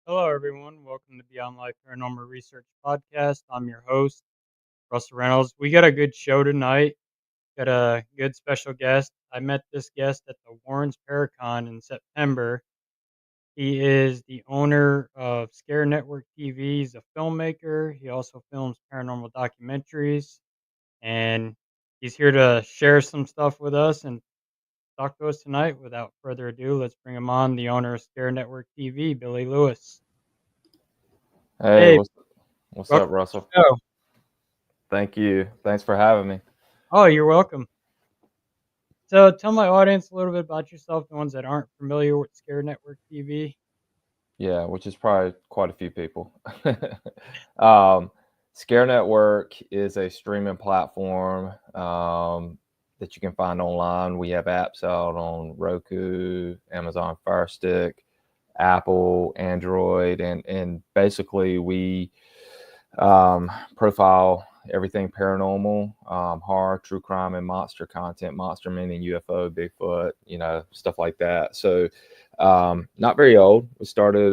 Hello, everyone. Welcome to Beyond Life Paranormal Research Podcast. I'm your host, Russell Reynolds. We got a good show tonight. Got a good special guest. I met this guest at the Warrens Paracon in September. He is the owner of Scare Network TV. He's a filmmaker. He also films paranormal documentaries. And he's here to share some stuff with us and talk to us tonight. Without further ado, let's bring him on, the owner of Scare Network TV, Billy Lewis. Hey, Hey, what's welcome up, to Russell? the show. Thank you. Thanks for having me. Oh, you're welcome. So tell my audience a little bit about yourself, the ones that aren't familiar with Scare Network TV. Yeah, which is probably quite a few people. um, Scare Network is a streaming platform that you can find online. We have apps out on Roku, Amazon Fire Stick, Apple, Android, and basically we profile everything paranormal, horror, true crime, and monster content. Monster meaning UFO, Bigfoot, stuff like that. So not very old. We started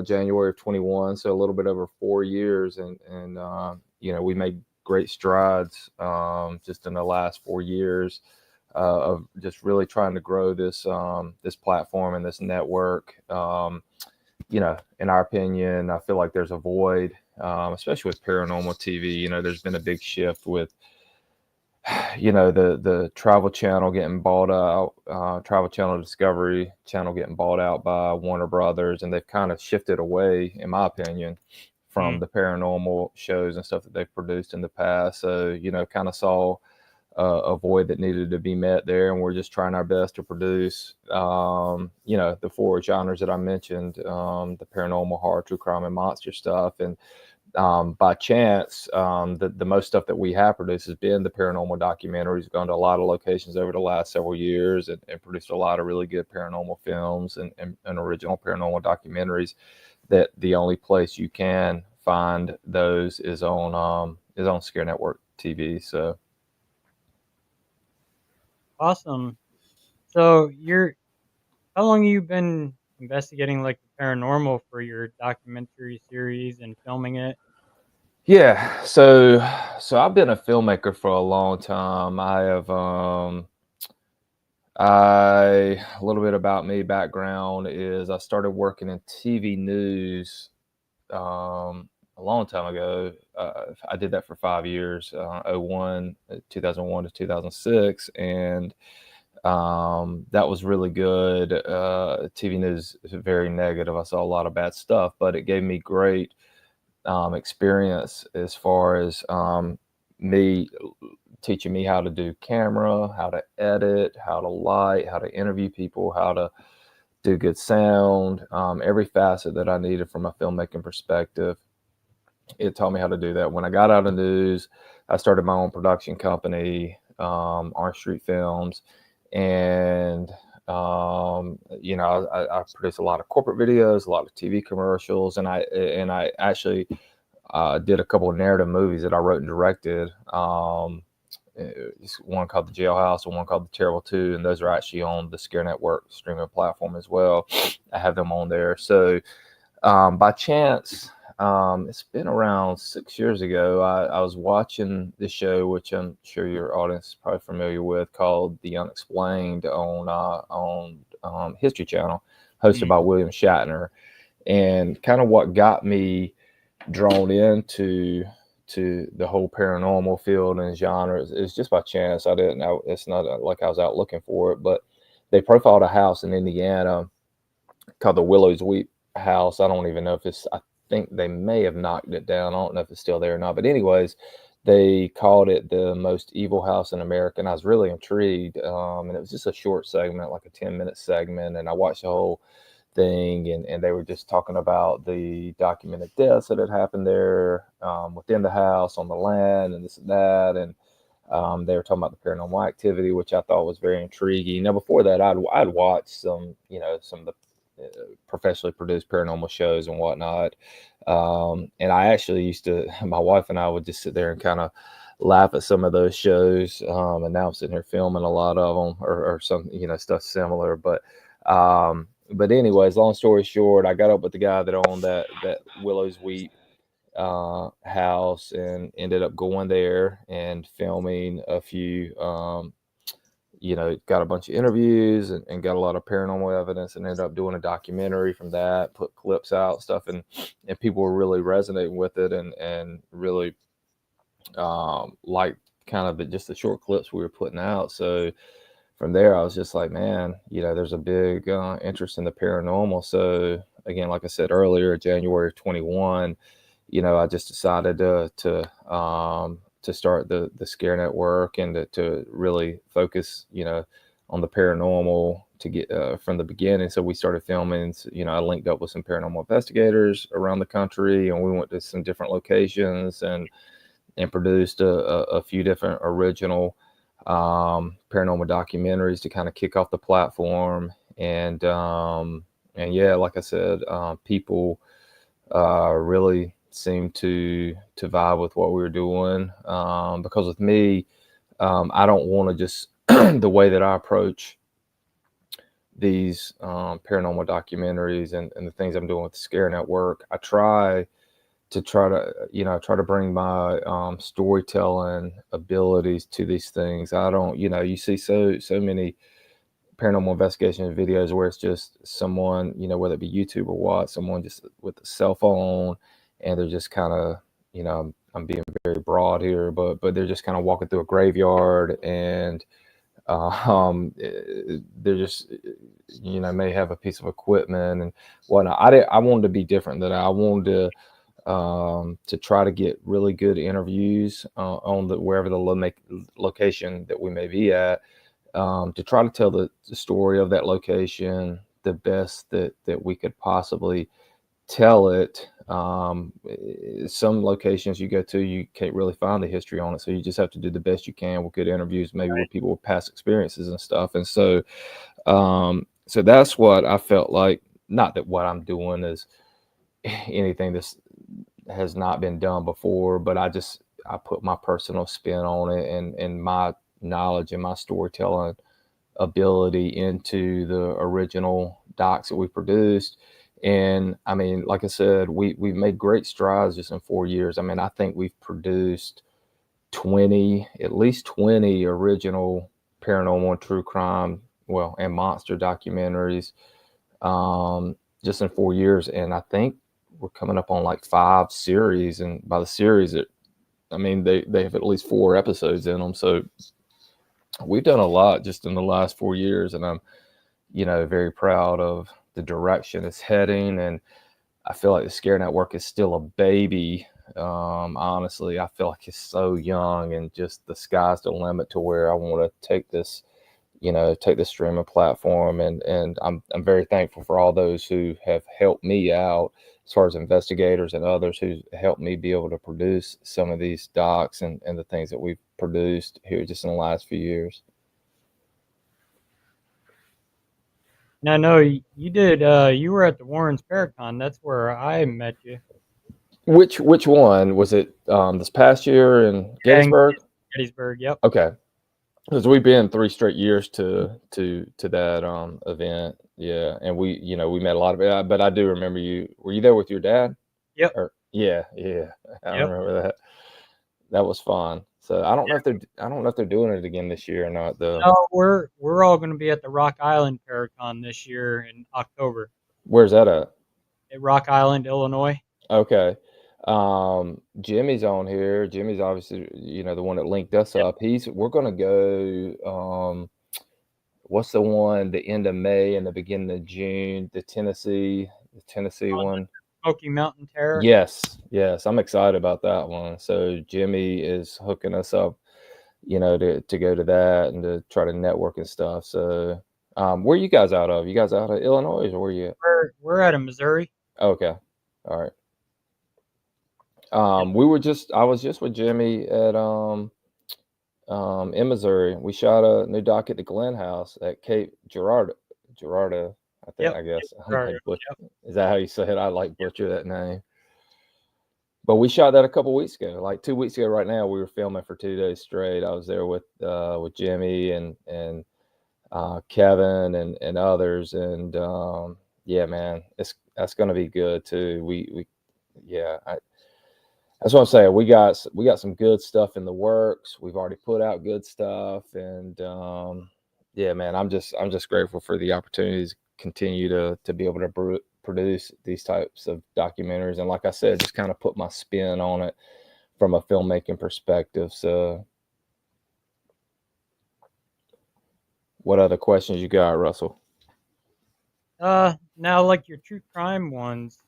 January of 21, so a little bit over 4 years, and we made great strides just in the last 4 years of just really trying to grow this platform and this network. In our opinion, I feel like there's a void, especially with paranormal TV. There's been a big shift with, the Travel Channel getting bought out, Travel Channel Discovery Channel getting bought out by Warner Brothers, and they've kind of shifted away, in my opinion, from the paranormal shows and stuff that they've produced in the past. So, kind of saw a void that needed to be met there, and we're just trying our best to produce the 4 genres that I mentioned, the paranormal, horror, true crime, and monster stuff. And by chance, the most stuff that we have produced has been the paranormal documentaries. We've gone to a lot of locations over the last several years and produced a lot of really good paranormal films and original paranormal documentaries that the only place you can find those is on Scare Network TV. So Awesome. So how long have you been investigating like the paranormal for your documentary series and filming it? yeah, so I've been a filmmaker for a long time. A little bit about me background is I started working in TV news a long time ago. I did that for 5 years, 2001 to 2006, and that was really good. TV news is very negative. I saw a lot of bad stuff, but it gave me great experience as far as me teaching me how to do camera, how to edit, how to light, how to interview people, how to do good sound, every facet that I needed from a filmmaking perspective. It taught me how to do that. When I got out of news, I started my own production company, Orange Street Films, and I produced a lot of corporate videos, a lot of TV commercials, and I actually did a couple of narrative movies that I wrote and directed. One called The Jailhouse and one called The Terrible Two, and those are actually on the Scare Network streaming platform as well. I have them on there. So by chance, it's been around 6 years ago. I was watching this show, which I'm sure your audience is probably familiar with, called The Unexplained on History Channel, hosted by William Shatner. And kind of what got me drawn into the whole paranormal field and genre is just by chance. I didn't know. It's not like I was out looking for it, but they profiled a house in Indiana called the Willow's Weep house. I don't even know if I think they may have knocked it down. I don't know if it's still there or not. But anyways, they called it the most evil house in America, and I was really intrigued. And it was just a short segment, like a 10-minute segment, and I watched the whole thing, and they were just talking about the documented deaths that had happened there, within the house, on the land, and this and that, and they were talking about the paranormal activity, which I thought was very intriguing. Now, before that, I'd watched some, some of the professionally produced paranormal shows and whatnot. And I actually used to, my wife and I would just sit there and kind of laugh at some of those shows. And now I'm sitting here filming a lot of them, or some, stuff similar. But anyways, long story short, I got up with the guy that owned that Willow's Weep house, and ended up going there and filming a few. Got a bunch of interviews, and got a lot of paranormal evidence, and ended up doing a documentary from that, put clips out, stuff, and people were really resonating with it, and really like kind of just the short clips we were putting out. So from there, I was just like, man, there's a big interest in the paranormal. So again, like I said earlier, January of 21, I just decided to start the Scare Network, and to really focus, on the paranormal, to get from the beginning. So we started filming. I linked up with some paranormal investigators around the country, and we went to some different locations, and produced a few different original paranormal documentaries to kind of kick off the platform. And yeah, like I said, people really seemed to vibe with what we were doing, because with me, I don't want to just the way that I approach these paranormal documentaries, and the things I'm doing with the Scare Network. I try to bring my storytelling abilities to these things. I don't, you see so many paranormal investigation videos where it's just someone, whether it be YouTube or what, someone just with a cell phone, and they're just kind of, I'm being very broad here, but they're just kind of walking through a graveyard, and they're just, may have a piece of equipment and whatnot. I wanted to be different than that. I wanted to try to get really good interviews on wherever the location that we may be at, to try to tell the story of that location the best that we could possibly tell it. Some locations you go to, you can't really find the history on it, so you just have to do the best you can with good interviews, maybe with people with past experiences and stuff. And so that's what I felt like. Not that what I'm doing is anything that's has not been done before, but I put my personal spin on it, and my knowledge and my storytelling ability into the original docs that we produced. And I mean, like I said, we've made great strides just in 4 years. I mean, I think we've produced at least 20 original paranormal and true crime, well, and monster documentaries, just in 4 years. And I think we're coming up on like 5 series, and by the series, I mean they have at least 4 episodes in them. So we've done a lot just in the last 4 years, and I'm, very proud of the direction it's heading. And I feel like the Scare Network is still a baby. Honestly, I feel like it's so young, and just the sky's the limit to where I want to take this streaming platform. And I'm very thankful for all those who have helped me out, as far as investigators and others who helped me be able to produce some of these docs, and the things that we've produced here just in the last few years. And I know you did. You were at the Warren's Paracon. That's where I met you. Which one was it? This past year in Yeah, in Gettysburg? Gettysburg. Yep. Okay, because we've been 3 straight years to that event. Yeah, and we met a lot of it. But I do remember you. Were you there with your dad? Yep. Or yeah, I Yep. remember that. That was fun. So I don't know if they're doing it again this year or not though. No, we're all going to be at the Rock Island Paracon this year in October Where's that at? at Rock Island, Illinois. Okay. Jimmy's on here. Jimmy's obviously, the one that linked us Yep. up. We're gonna go, what's the one, the end of May and the beginning of June, the Tennessee On one. Smoky Mountain Terror. Yes, I'm excited about that one. So Jimmy is hooking us up, to go to that and to try to network and stuff. So, where you guys out of? You guys out of Illinois or where you at? We're out of Missouri. Okay, all right. Yeah. I was just with Jimmy at in Missouri. We shot a new doc at the Glen House at Cape Girardeau. Yep. I Yep. guess I Right. might butcher. Yep. Is that how you say it? I like Yep. butcher that name. But we shot that a couple weeks ago. Like 2 weeks ago, right now, we were filming for 2 days straight. I was there with Jimmy and Kevin and others, and yeah, man, that's gonna be good too. We yeah, that's what I'm saying. We got some good stuff in the works. We've already put out good stuff, and yeah, man, I'm just grateful for the opportunities to continue to be able to produce these types of documentaries, and like I said, just kind of put my spin on it from a filmmaking perspective. So, what other questions you got, Russell? Now, like your true crime ones,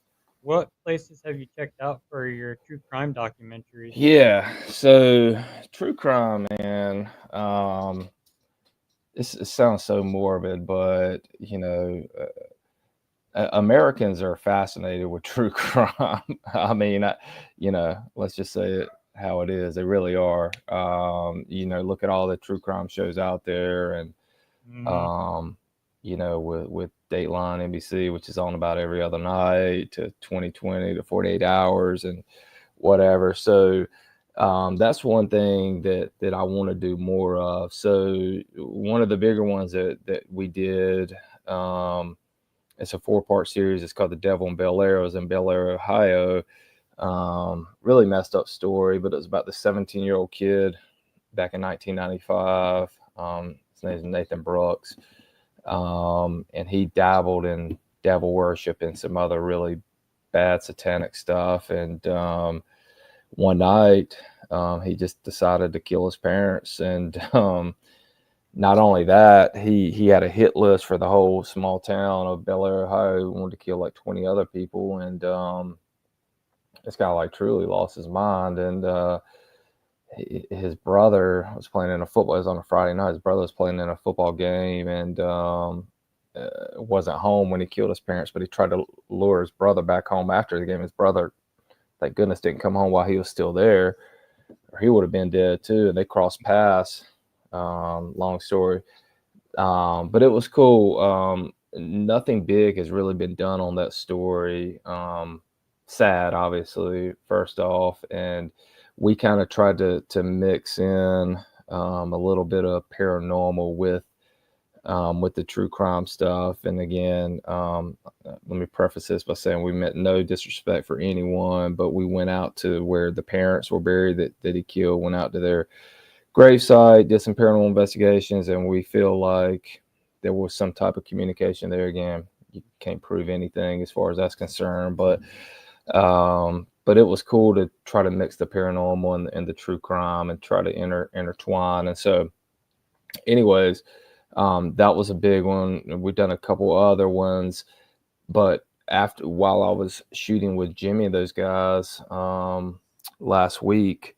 what places have you checked out for your true crime documentaries? Yeah, so true crime, man. It sounds so morbid, but Americans are fascinated with true crime. I mean, let's just say it how it is. They really are. Look at all the true crime shows out there, and Hmm. um, with Dateline NBC, which is on about every other night, to 2020 to 48 hours and whatever. So that's one thing that I want to do more of. So one of the bigger ones that we did. It's a 4-part series. It's called The Devil in Bel Air. It was in Bel Air, Ohio. Really messed up story, but it was about the 17-year-old kid back in 1995. His name is Nathan Brooks. And he dabbled in devil worship and some other really bad satanic stuff. And one night, he just decided to kill his parents. And not only that, he had a hit list for the whole small town of Bel Air, Ohio. He wanted to kill like 20 other people, and this guy like truly lost his mind. And his brother was playing in a football. It was on a Friday night. His brother was playing in a football game, and wasn't home when he killed his parents. But he tried to lure his brother back home after the game. His brother, thank goodness, didn't come home while he was still there, or he would have been dead too. And they crossed paths. Long story. But it was cool. Nothing big has really been done on that story. Sad, obviously, first off, and we kind of tried to mix in a little bit of paranormal with the true crime stuff. And again, let me preface this by saying we meant no disrespect for anyone, but we went out to where the parents were buried that he killed. Went out to their gravesite, did some paranormal investigations, and we feel like there was some type of communication there. Again, you can't prove anything as far as that's concerned, but it was cool to try to mix the paranormal and the true crime and try to intertwine. And so, anyways, that was a big one. We've done a couple other ones, but after while I was shooting with Jimmy and those guys last week,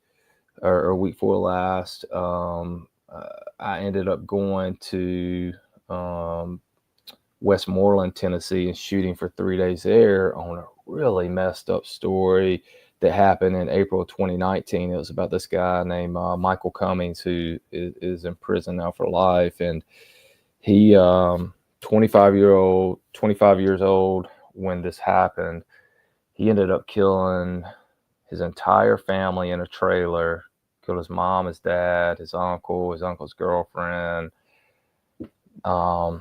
or week four last, I ended up going to um, Westmoreland, Tennessee, and shooting for 3 days there on a really messed up story that happened in April of 2019. It was about this guy named Michael Cummings, who is in prison now for life, and he 25 years old when this happened. He ended up killing his entire family in a trailer. Killed his mom, his dad, his uncle's girlfriend, a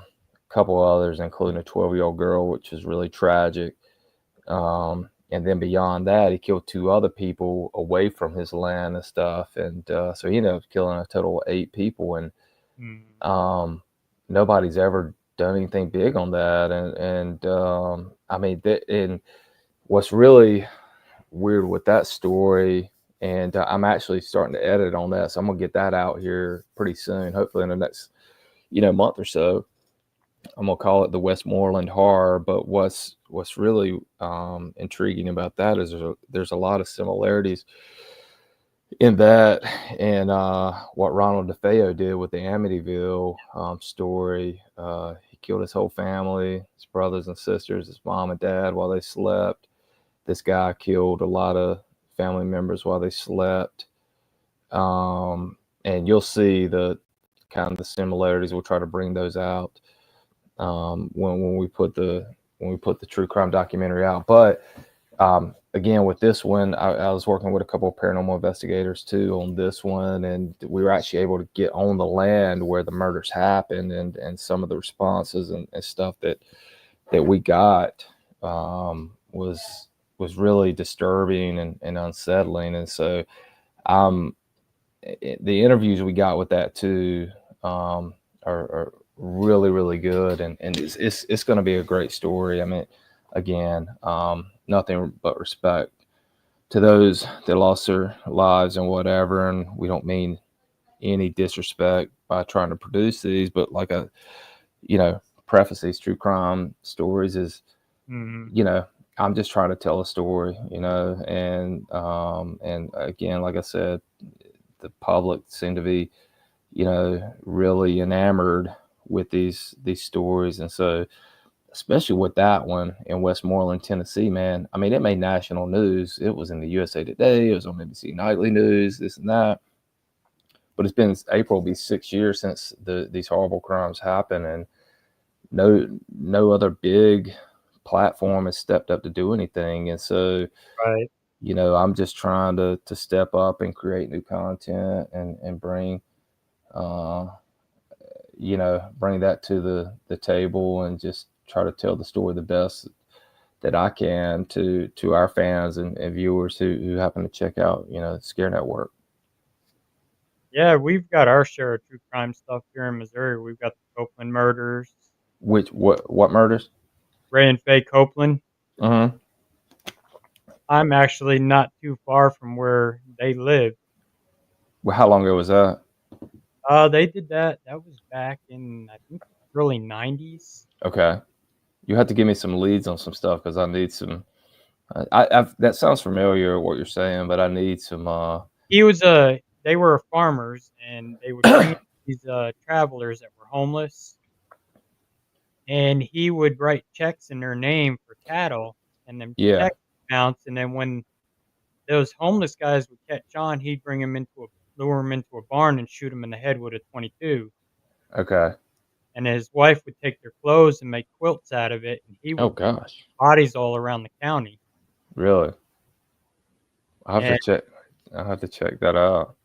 couple others, including a 12-year-old girl, which is really tragic. And then beyond that, he killed two other people away from his land and stuff. And so he ended up killing a total of 8 people. And Hmm. nobody's ever done anything big on that. And I mean, and what's really weird with that story, and I'm actually starting to edit on that, so I'm gonna get that out here pretty soon, hopefully in the next month or so. I'm gonna call it the Westmoreland horror. But what's really intriguing about that is there's a lot of similarities in that and what Ronald DeFeo did with the Amityville story. He killed his whole family, his brothers and sisters, his mom and dad while they slept. This guy killed a lot of family members while they slept. And you'll see the kind of the similarities. We'll try to bring those out when we put the true crime documentary out. But again, with this one, I was working with a couple of paranormal investigators too on this one, and we were actually able to get on the land where the murders happened, and some of the responses and stuff that we got was really disturbing and unsettling. And so, um, the interviews we got with that too are really really good, and it's going to be a great story. I mean, again, nothing but respect to those that lost their lives and whatever, and we don't mean any disrespect by trying to produce these, but like a preface these true crime stories is Mhm. you know I'm just trying to tell a story, and again, like I said, the public seem to be really enamored with these stories. And so, especially with that one in Westmoreland, Tennessee, man, I mean, it made national news. It was in the USA Today, it was on BBC Nightly News, this and that. But it's been April will be 6 years since these horrible crimes happened, and no other big platform has stepped up to do anything. And so, Right. I'm just trying to step up and create new content and bring uh, bring that to the table and just try to tell the story the best that I can to our fans and viewers who happen to check out, Scare Network. Yeah, we've got our share of true crime stuff here in Missouri. We've got the Copeland murders, Which what murders? Ray and Faye Copeland. Uh-huh. I'm actually not too far from where they live. Well, how long ago was that? They did that. That was back in, I think, early '90s. Okay, you have to give me some leads on some stuff because I need some. I've that sounds familiar what you're saying, but I need some. He was a. They were farmers, and they would bring in these travelers that were homeless, and he would write checks in their name for cattle, and then Yeah. check bounce. And then when those homeless guys would catch on, he'd lure them into a barn and shoot them in the head with a 22. Okay. And his wife would take their clothes and make quilts out of it, and he Oh would leave gosh. bodies all around the county. Really? I have to And check. I have to check that out.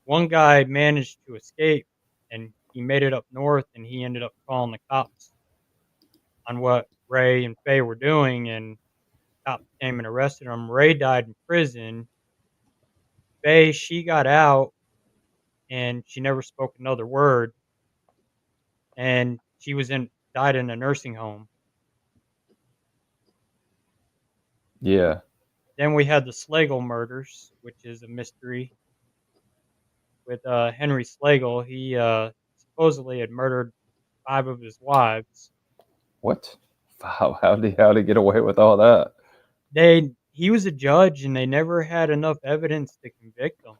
one guy managed to escape, and he made it up north, and he ended up calling the cops on what Ray and Faye were doing, and cops came and arrested him. Ray died in prison. Faye, she got out, and she never spoke another word, and she was in died in a nursing home. Yeah. Then we had the Slagle murders, which is a mystery with Henry Slagle. He supposedly had murdered 5 of his wives. What? How did he get away with all that? He was a judge, and they never had enough evidence to convict him.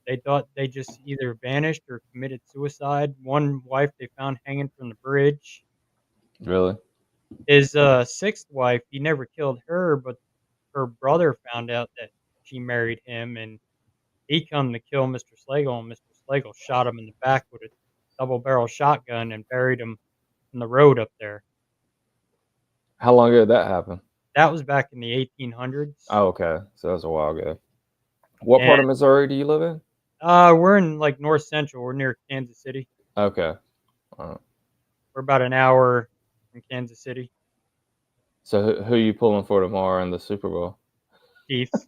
They thought they just either vanished or committed suicide. One wife they found hanging from the bridge. Really? His sixth wife, he never killed her, but her brother found out that she married him, and he come to kill Mr. Slagle, and Mr. Slagle shot him in the back with a double barrel shotgun and buried him in the road up there. How long ago did that happen? That was back in the 1800s. Oh, okay. So that was a while ago. What And part of Missouri do you live in? we're in like north central. We're near Kansas City. Okay. Uh, We're about an hour from Kansas City. so who are you pulling for tomorrow in the Super Bowl? Chiefs.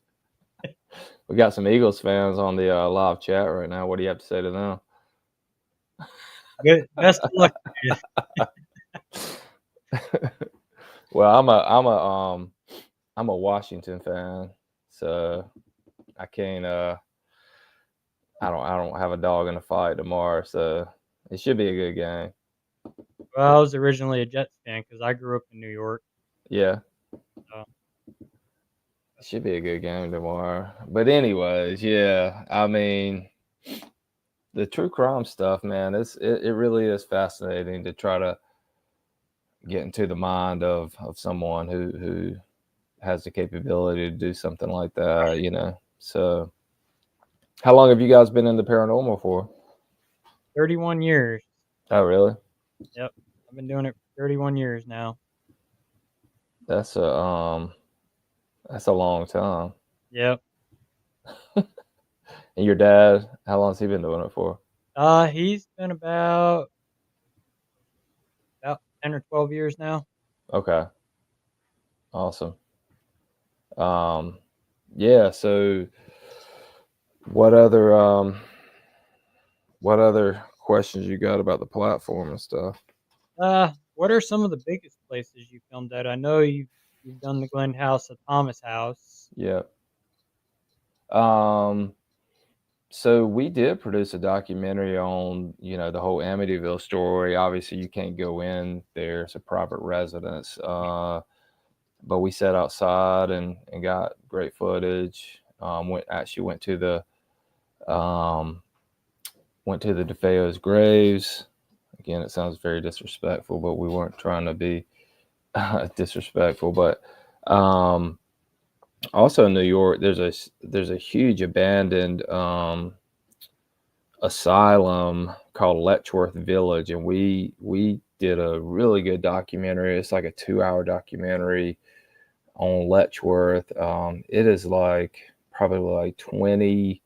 We got some Eagles fans on the live chat right now. What do you have to say to them? Good. Best of luck to you. Well, I'm a Washington fan, so I can't I don't have a dog in the fight tomorrow, so it should be a good game. Well, I was originally a Jets fan because I grew up in New York. Yeah, So it should be a good game tomorrow. But anyways, yeah, I mean, the true crime stuff, man, it really is fascinating to try to get into the mind of someone who has the capability to do something like that, you know. So, how long have you guys been in the paranormal for? 31 years. Oh, really? Yep. I've been doing it for 31 years now. That's a long time. Yep. And your dad, how long has he been doing it for? He's been about 10 or 12 years now. Okay, awesome. Um, yeah. So, what other what other questions you got about the platform and stuff? What are some of the biggest places you filmed at? I know you've done the Glen House, the Thomas House. Yeah. Um, so we did produce a documentary on, you know, the whole Amityville story. Obviously, you can't go in there; it's a private residence. But we sat outside and got great footage. Went to um, the DeFeo's graves. Again, it sounds very disrespectful, but we weren't trying to be disrespectful. But um, also in New York, there's a huge abandoned asylum called Letchworth Village, and we did a really good documentary. It's like a 2-hour documentary on Letchworth. It is like probably like 20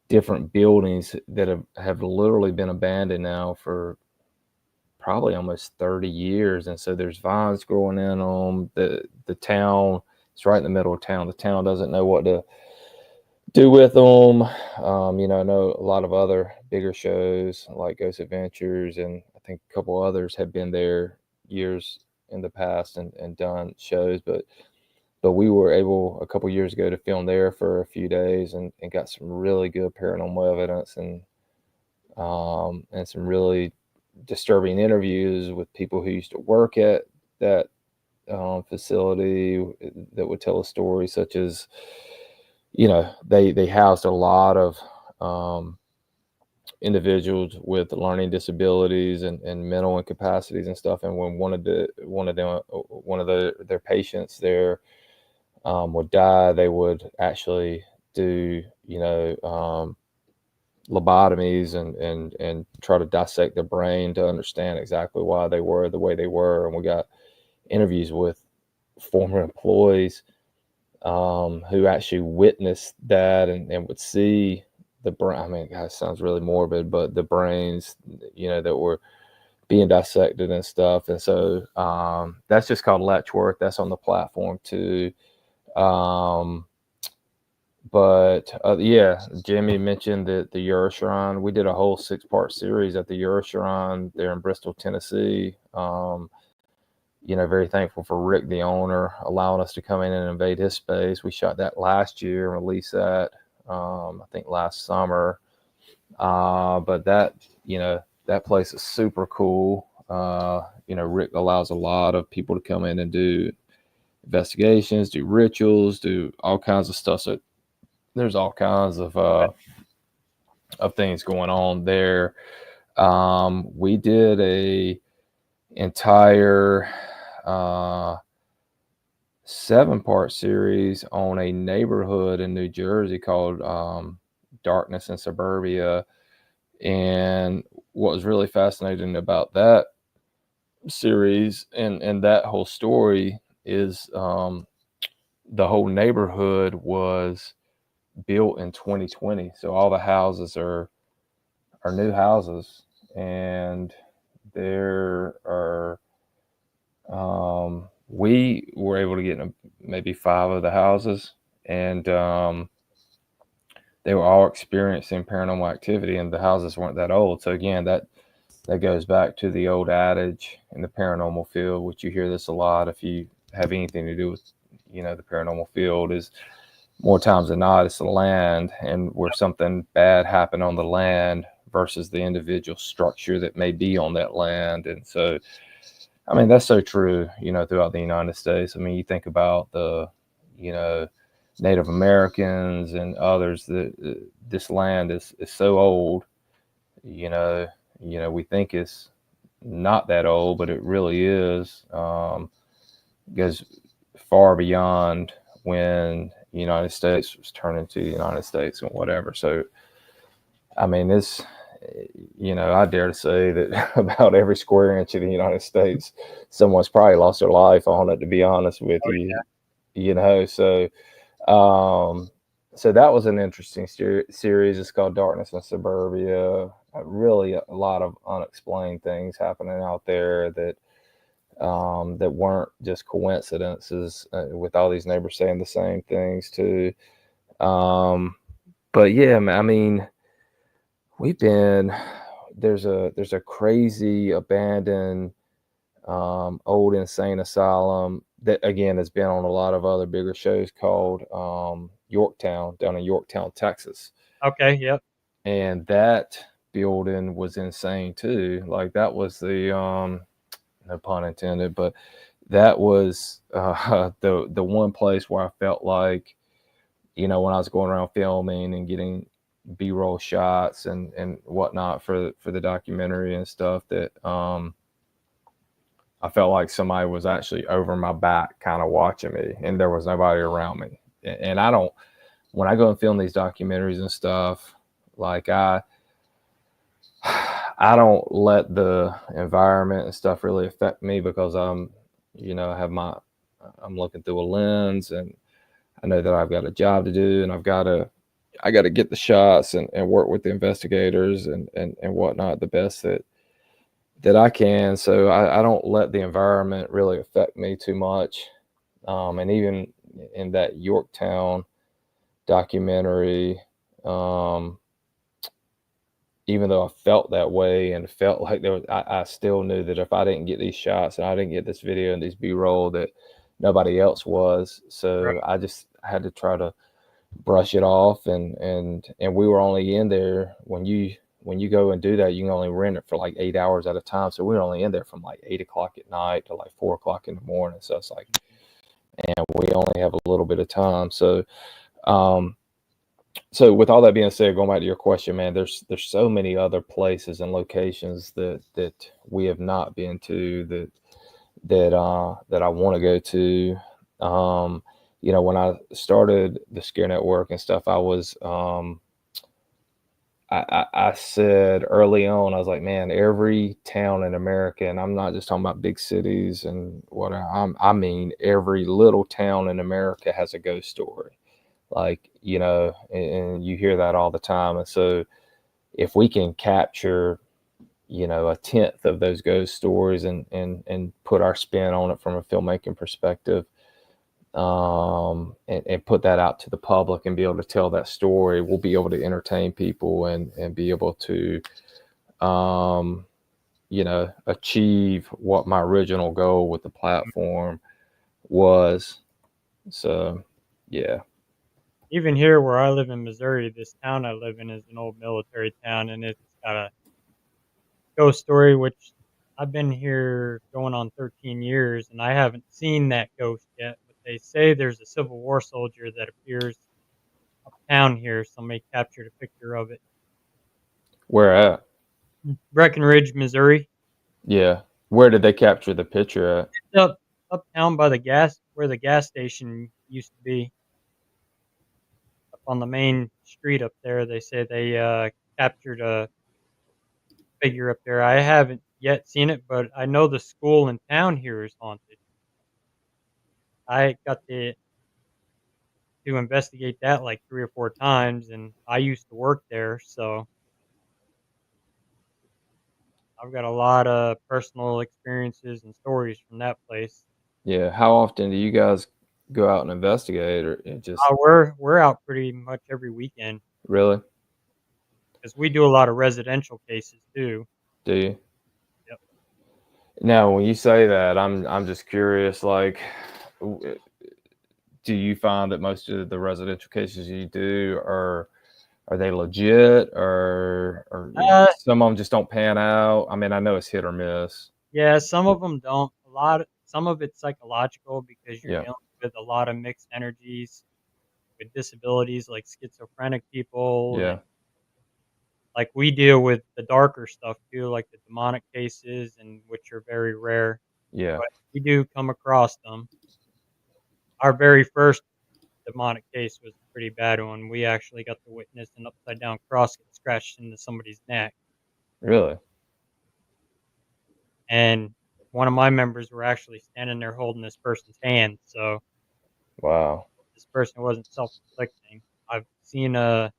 different buildings that have literally been abandoned now for probably almost 30 years. And so there's vines growing in on the town. It's right in the middle of town. The town doesn't know what to do with them. You know, I know a lot of other bigger shows like Ghost Adventures, and I think a couple others have been there years in the past and done shows, but we were able a couple years ago to film there for a few days and got some really good paranormal evidence and some really disturbing interviews with people who used to work at that facility that would tell a story, such as, you know, they housed a lot of individuals with learning disabilities and mental incapacities and stuff. And when one of their patients there would die, they would actually do, you know, lobotomies and try to dissect their brain to understand exactly why they were the way they were. And we got interviews with former employees who actually witnessed that and would see the brain. I mean, God, it sounds really morbid, but the brains, you know, that were being dissected and stuff. And so that's just called Letchworth. That's on the platform too. Um, but yeah, Jimmy mentioned the Euro Shrine. We did a whole 6-part series at the Euro Shrine there in Bristol, Tennessee. You know, very thankful for Rick, the owner, allowing us to come in and invade his space. We shot that last year and released that, I think last summer. But that, you know, that place is super cool. You know, Rick allows a lot of people to come in and do investigations, do rituals, do all kinds of stuff. So there's all kinds of things going on there. We did a entire 7-part series on a neighborhood in New Jersey called Darkness in Suburbia. And what was really fascinating about that series and that whole story is the whole neighborhood was built in 2020. So all the houses are new houses, and there are we were able to get in maybe 5 of the houses, and they were all experiencing paranormal activity, and the houses weren't that old. So again, that goes back to the old adage in the paranormal field, which you hear this a lot if you have anything to do with, you know, the paranormal field, is more times than not it's the land, and where something bad happened on the land versus the individual structure that may be on that land. And so, I mean, that's so true, throughout the United States. I mean, you think about you know, Native Americans and others that this land is so old, you know, we think it's not that old, but it really is. Goes far beyond when the United States was turned into the United States and whatever. So, I mean, I dare to say that about every square inch of the United States, someone's probably lost their life on it, to be honest with Oh, you, so, um, so that was an interesting series. It's called Darkness in Suburbia. Really, a lot of unexplained things happening out there that weren't just coincidences, with all these neighbors saying the same things too. Um, but yeah, I mean, we've been there's a crazy abandoned, old insane asylum that again has been on a lot of other bigger shows called, Yorktown, down in Yorktown, Texas. yeah. Okay, yep. And that building was insane too. Like that was the, no pun intended, but that was, the one place where I felt like, when I was going around filming and getting B-roll shots and whatnot for the documentary and stuff, that, I felt like somebody was actually over my back, kind of watching me, and there was nobody around me. And I don't, when I go and film these documentaries and stuff, like I don't let the environment and stuff really affect me because I'm looking through a lens, and I know that I've got a job to do, and I got to get the shots and work with the investigators and whatnot the best that I can. So I don't let the environment really affect me too much. And even in that Yorktown documentary, um, even though I felt that way and felt like I still knew that if I didn't get these shots and I didn't get this video and these B-roll, that nobody else was. Right. So I just had to try to brush it off, and we were only in there when you go and do that, you can only rent it for like 8 hours at a time. So we were only in there from like 8 o'clock at night to like 4 o'clock in the morning. So it's like, and we only have a little bit of time. Um, so with all that being said, going back to your question, man, there's so many other places and locations that we have not been to that I want to go to. When I started the Scare Network and stuff, I said early on, I was like, man, every town in America, and I'm not just talking about big cities and whatever. I mean, every little town in America has a ghost story. Like, and you hear that all the time. And so if we can capture, a tenth of those ghost stories and put our spin on it from a filmmaking perspective, and put that out to the public and be able to tell that story, we'll be able to entertain people and be able to, um, achieve what my original goal with the platform was. So, yeah. Even here where I live in Missouri, this town I live in is an old military town, and it's got a ghost story, which I've been here going on 13 years, and I haven't seen that ghost yet. But they say there's a Civil War soldier that appears uptown here. Somebody captured a picture of it. Where at? Breckenridge, Missouri. Yeah. Where did they capture the picture at? It's uptown by the gas where the gas station used to be, up on the main street up there. They say they captured a figure up there. I haven't yet seen it, but I know the school in town here is haunted. I got to investigate that like 3 or 4 times, and I used to work there, so I've got a lot of personal experiences and stories from that place. Yeah. How often do you guys go out and investigate, or it just We're out pretty much every weekend really because we do a lot of residential cases too. do you? Yep. Now, when you say that, I'm just curious, like, do you find that most of the residential cases you do are Are they legit, or Uh, some of them just don't pan out? I mean, I know it's hit or miss. yeah, some of them don't. Some of it's psychological because you're Yeah, dealing with a lot of mixed energies with disabilities like schizophrenic people, and yeah, like we deal with the darker stuff too, like the demonic cases, and which are very rare, yeah. but we do come across them. Our very first demonic case was a pretty bad one. We actually got to witness an upside down cross get scratched into somebody's neck, Really? and one of my members were actually standing there holding this person's hand, so Wow. this person wasn't self-inflicting. I've seen an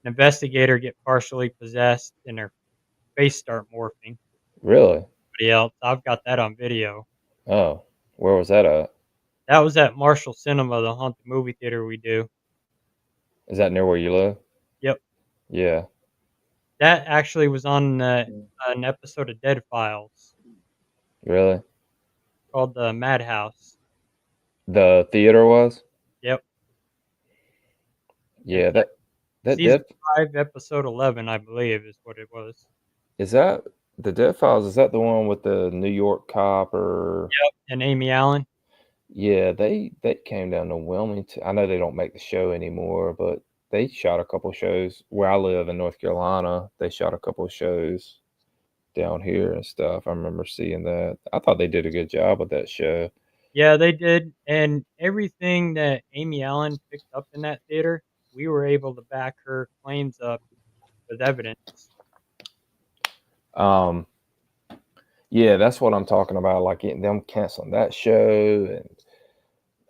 investigator get partially possessed and their face start morphing. Really? Somebody else, I've got that on video. Oh, where was that at? That was at Marshall Cinema, the haunted movie theater we do. Is that near where you live? Yep. Yeah. That actually was on, an episode of Dead Files Really? called The Madhouse. The theater was? Yep. Yeah, It's like that season Death 5, episode 11, I believe is what it was. is that the Death Files, is that the one with the New York cop or Yep, and Amy Allen. yeah, they came down to Wilmington. I know they don't make the show anymore, but they shot a couple shows where I live in North Carolina. They shot a couple of shows down here and stuff. I remember seeing that. I thought they did a good job with that show. Yeah, they did, and everything that Amy Allen picked up in that theater, we were able to back her claims up with evidence. Um, yeah, that's what I'm talking about. Like them canceling that show, and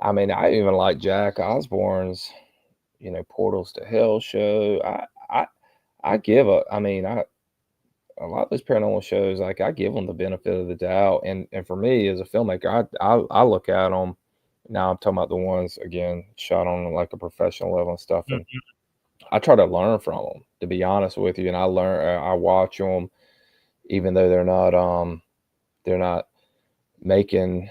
I mean, I even like Jack Osborne's, Portals to Hell show. I give a, I mean, a lot of those paranormal shows, like I give them the benefit of the doubt, and for me as a filmmaker, I look at them. Now I'm talking about the ones again shot on like a professional level and stuff, and Mhm. I try to learn from them. To be honest with you, and I watch them, even though they're not making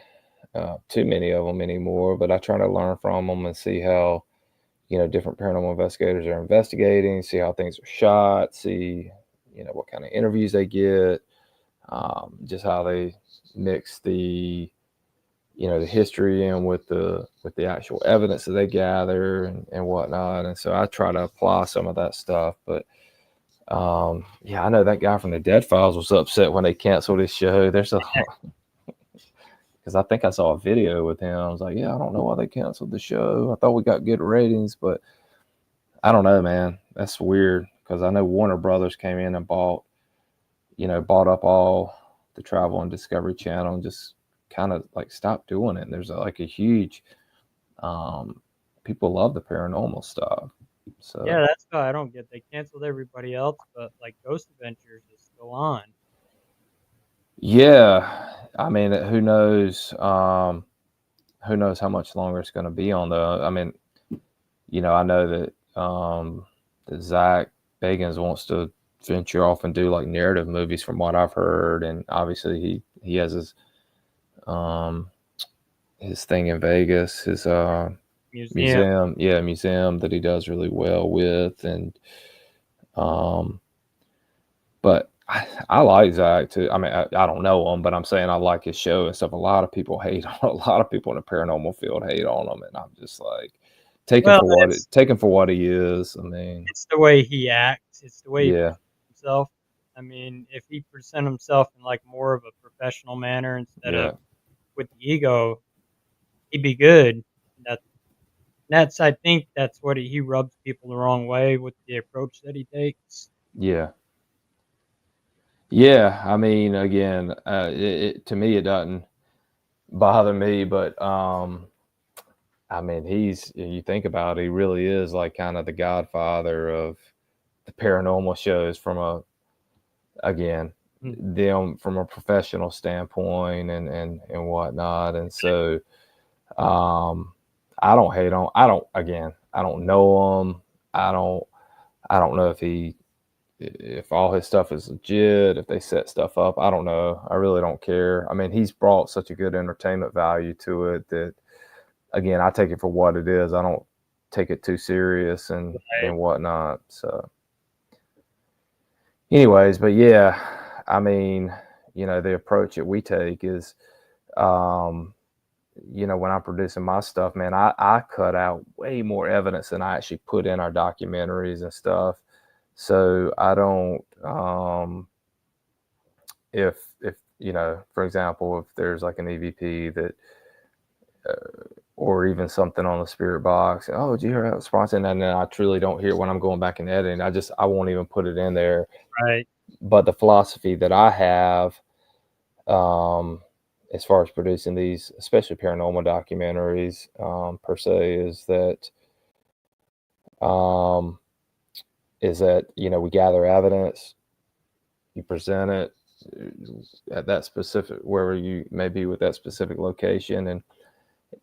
too many of them anymore. But I try to learn from them and see how different paranormal investigators are investigating, see how things are shot, see what kind of interviews they get, just how they mix the history in with the actual evidence that they gather and whatnot. And so I try to apply some of that stuff. But yeah, I know that guy from the Dead Files was upset when they canceled his show. There's a because I think I saw a video with him. I was like, yeah, I don't know why they canceled the show. I thought we got good ratings, but I don't know, man. That's weird because I know Warner Brothers came in and bought up all the Travel and Discovery Channel and just kind of like stopped doing it. And there's like a huge um, people love the paranormal stuff. Yeah, So that's why I don't get. They canceled everybody else, but like Ghost Adventures is still on. yeah, I mean, who knows? Who knows how much longer it's going to be on though? I mean, I know that Zach Bagans wants to venture off and do like narrative movies from what I've heard, and obviously he has um his thing in Vegas, his Museum. museum, yeah, museum that he does really well with, and um, but I like Zach too. I mean, I don't know him, but I'm saying I like his show and stuff. A lot of people hate on a lot of people in the paranormal field hate on him, and I'm just like Well, take him for what he is. I mean, it's the way he acts. It's the way he yeah, presents himself. I mean, if he present himself in like more of a professional manner instead of yeah, with the ego, he'd be good. That that's I think that's what he rubs people the wrong way with the approach that he takes. yeah, yeah. I mean, again, to me it doesn't bother me, but I mean, you think about it, he really is like kind of the godfather of the paranormal shows from again, Mm. them from a professional standpoint and whatnot. And so, um, I don't hate on, I don't know him. I don't, I don't know if all his stuff is legit, if they set stuff up. I don't know. I really don't care. I mean, he's brought such a good entertainment value to it that, again, I take it for what it is. take it too serious Right, and whatnot. So, anyways, but yeah, I mean, the approach that we take is, um, when I'm producing my stuff, man, I cut out way more evidence than I actually put in our documentaries and stuff. So I don't, if for example, if there's like an EVP that, or even something on the spirit box, oh, did you hear that sponsoring? And then I truly don't hear it when I'm going back and editing. I won't even put it in there. right. But the philosophy that I have, um, as far as producing these, especially paranormal documentaries, per se, um, is that we gather evidence, you present it at that specific wherever you may be with that specific location, and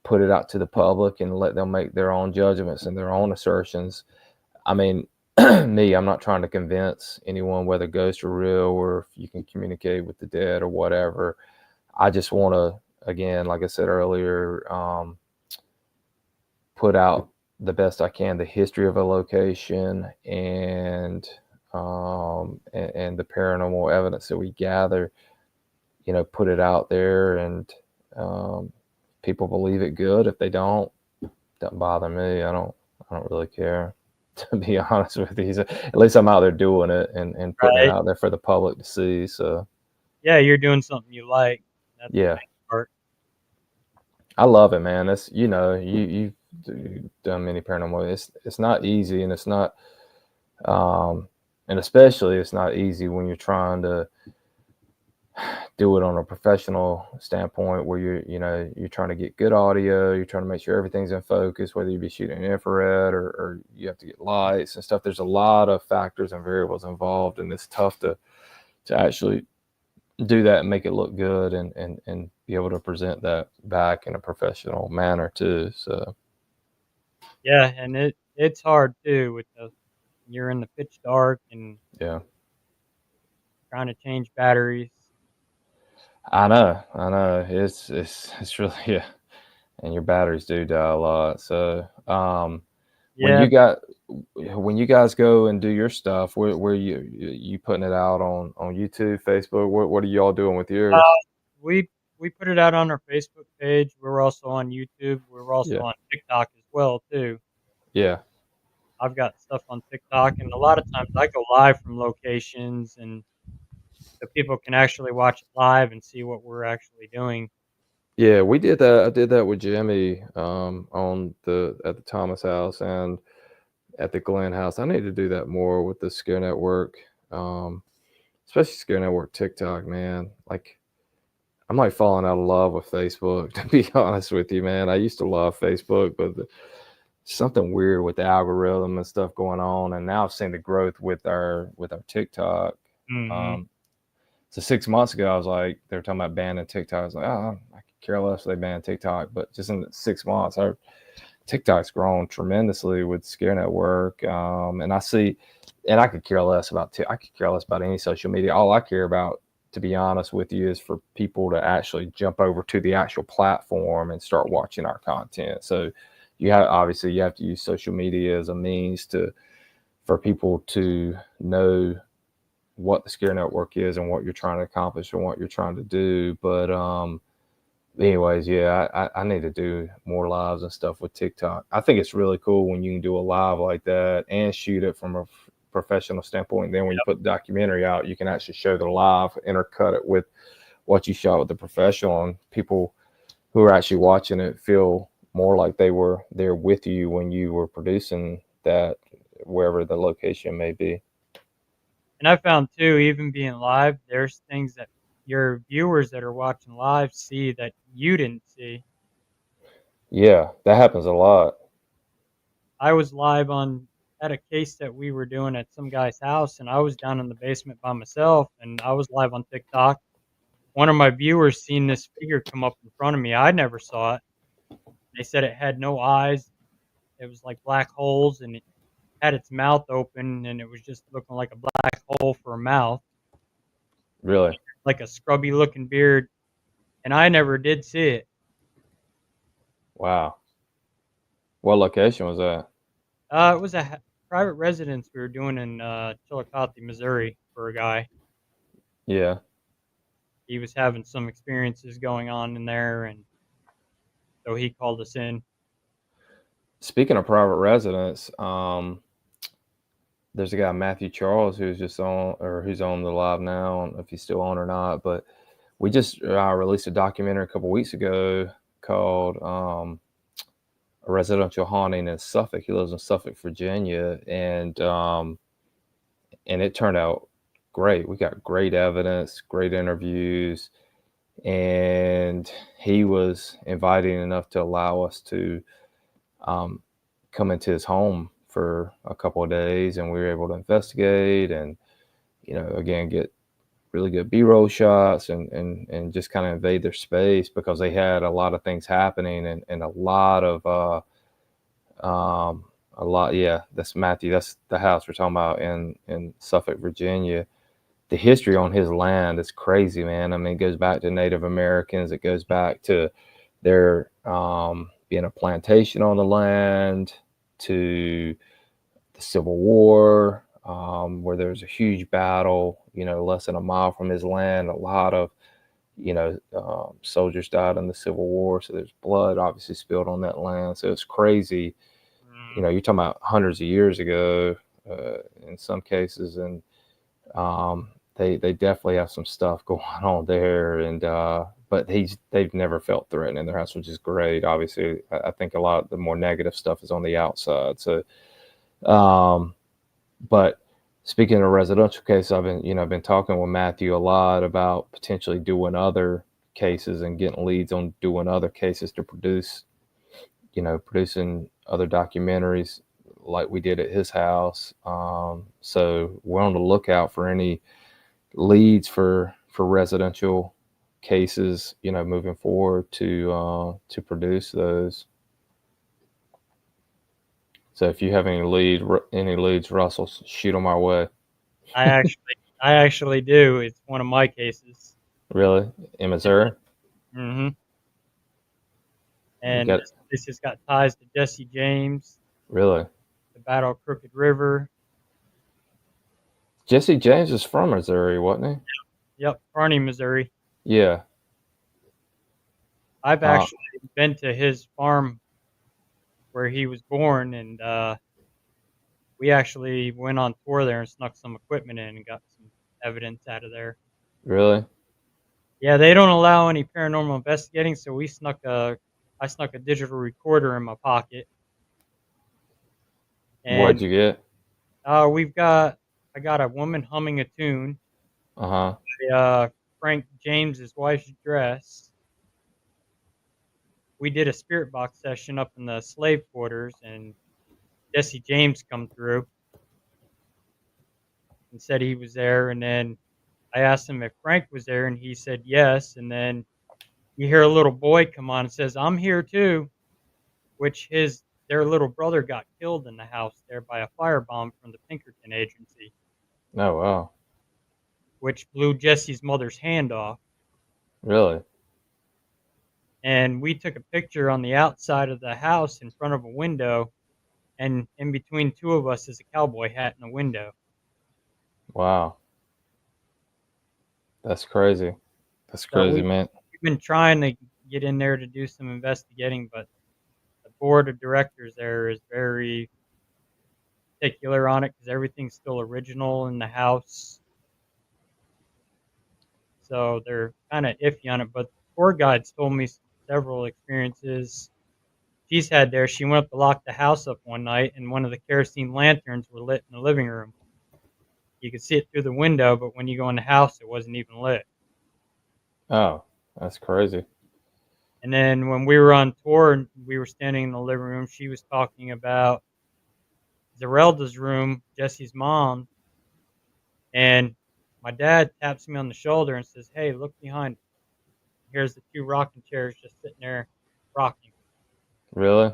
put it out to the public and let them make their own judgments and their own assertions. I mean, I'm not trying to convince anyone whether ghosts are real or if you can communicate with the dead or whatever. I just want to, again, like I said earlier, put out the best I can the history of a location and the paranormal evidence that we gather. Put it out there, and um, people believe it good. If they don't, doesn't bother me. I don't really care. To be honest with you, at least I'm out there doing it and putting it Right. out there for the public to see. So Yeah, you're doing something you like. That's the yeah, main part. I love it, man. It's you've done many paranormal. It's not easy, and it's not, um, and especially it's not easy when you're trying to do it on a professional standpoint, where you're trying to get good audio, you're trying to make sure everything's in focus, whether you be shooting infrared or you have to get lights and stuff. There's a lot of factors and variables involved, and it's tough to actually do that and make it look good and be able to present that back in a professional manner too. So Yeah, and it's hard too with the you're in the pitch dark and yeah, trying to change batteries. I know, it's really yeah, and your batteries do die a lot. So when Yeah, you got when you guys go and do your stuff, where you putting it out on YouTube, Facebook? What are y'all doing with uh, yours? we put it out on our Facebook page. We're also on YouTube. We're also Yeah, on TikTok as well too. yeah, I've got stuff on TikTok, and a lot of times I go live from locations, and so people can actually watch it live and see what we're actually doing. yeah. We did that. I did that with Jimmy on the at the Thomas house and at the Glenn house. I need to do that more with the Scare Network, um, especially Scare Network TikTok. Man, like I'm like falling out of love with Facebook. To be honest with you, man, I used to love Facebook, but something weird with the algorithm and stuff going on. And now I've seen the growth with our TikTok. Hmm. Um, so 6 months ago, I was like, they were talking about banning TikTok. I was like, oh, I could care less if they ban TikTok. But just in 6 months, our TikTok's grown tremendously with Scare Network. And I see, and I could care less about, I could care less about any social media. All I care about, to be honest with you, is for people to actually jump over to the actual platform and start watching our content. So obviously you have to use social media as a means for people to know what the Scare Network is and what you're trying to accomplish and what you're trying to do. But anyways, yeah, I need to do more lives and stuff with TikTok. I think it's really cool when you can do a live like that and shoot it from a professional standpoint. And then when you put the documentary out, you can actually show the live, intercut it with what you shot with the professional, and people who are actually watching it feel more like they were there with you when you were producing that, wherever the location may be. And I found too, even being live, there's things that your viewers that are watching live see that you didn't see. Yeah, that happens a lot. I was live on at a case that we were doing at some guy's house, and I was down in the basement by myself, and I was live on TikTok. One of my viewers seen this figure come up in front of me. I never saw it. They said it had no eyes. It was like black holes, and it had its mouth open, and it was just looking like a black hole for a mouth, Really? like a scrubby looking beard. And I never did see it. Wow. What location was that? It was a private residence we were doing in Chillicothe, Missouri, for a guy. Yeah. He was having some experiences going on in there, and so he called us in. Speaking of private residence, there's a guy Matthew Charles who's just on, or who's on the live now. I don't know if he's still on or not, but we just released a documentary a couple weeks ago called "A Residential Haunting in Suffolk." He lives in Suffolk, Virginia, and it turned out great. We got great evidence, great interviews, and he was inviting enough to allow us to um, come into his home for a couple of days, and we were able to investigate and again get really good B-roll shots and just kind of invade their space because they had a lot of things happening and a lot of a lot. Yeah, that's Matthew. That's the house we're talking about in Suffolk, Virginia. The history on his land is crazy, man. I mean, it goes back to Native Americans. It goes back to there being a plantation on the land, to the Civil War, where there was a huge battle, less than a mile from his land. A lot of, soldiers died in the Civil War. So there's blood obviously spilled on that land. So it's crazy. Mm, You're talking about hundreds of years ago in some cases. And they definitely have some stuff going on there. And, but they've never felt threatened in their house, which is great. Obviously, I think a lot of the more negative stuff is on the outside. So, but speaking of residential cases, I've been talking with Matthew a lot about potentially doing other cases and getting leads on doing other cases to producing other documentaries like we did at his house. So we're on the lookout for any leads for residential cases, moving forward to produce those. So if you have any leads, Russell, shoot them our way. I actually, I actually do. It's one of my cases. Really, in Missouri? Hmm. You And got this has got ties to Jesse James, really. the Battle of Crooked River. Jesse James is from Missouri, wasn't Yep, Kearney, Missouri. he? Yeah. I've Uh, actually been to his farm where he was born, and we actually went on tour there and snuck some equipment in and got some evidence out of there. really? Yeah, they don't allow any paranormal investigating, so I snuck a digital recorder in my pocket, What'd and you get? I got a woman humming a tune, Uh huh. uh, Frank James's wife's dress. We did a spirit box session up in the slave quarters, and Jesse James come through and said he was there, and then I asked him if Frank was there, and he said yes, and then you hear a little boy come on and says, "I'm here too," which his their little brother got killed in the house there by a firebomb from the Pinkerton agency, Oh wow. which blew Jesse's mother's hand off. Really? And we took a picture on the outside of the house in front of a window, and in between two of us is a cowboy hat in the window. Wow. That's crazy. That's So crazy, man. we've been trying to get in there to do some investigating, but the board of directors there is very particular on it because everything's still original in the house. So they're kind of iffy on it. But the tour guides told me several experiences she's had there. She went up to lock the house up one night, and one of the kerosene lanterns were lit in the living room. You could see it through the window, but when you go in the house, it wasn't even lit. Oh, that's crazy. And then when we were on tour and we were standing in the living room, she was talking about Zarelda's room, Jesse's mom, and my dad taps me on the shoulder and says, "Hey, look behind. Here's the two rocking chairs just sitting there rocking." Really?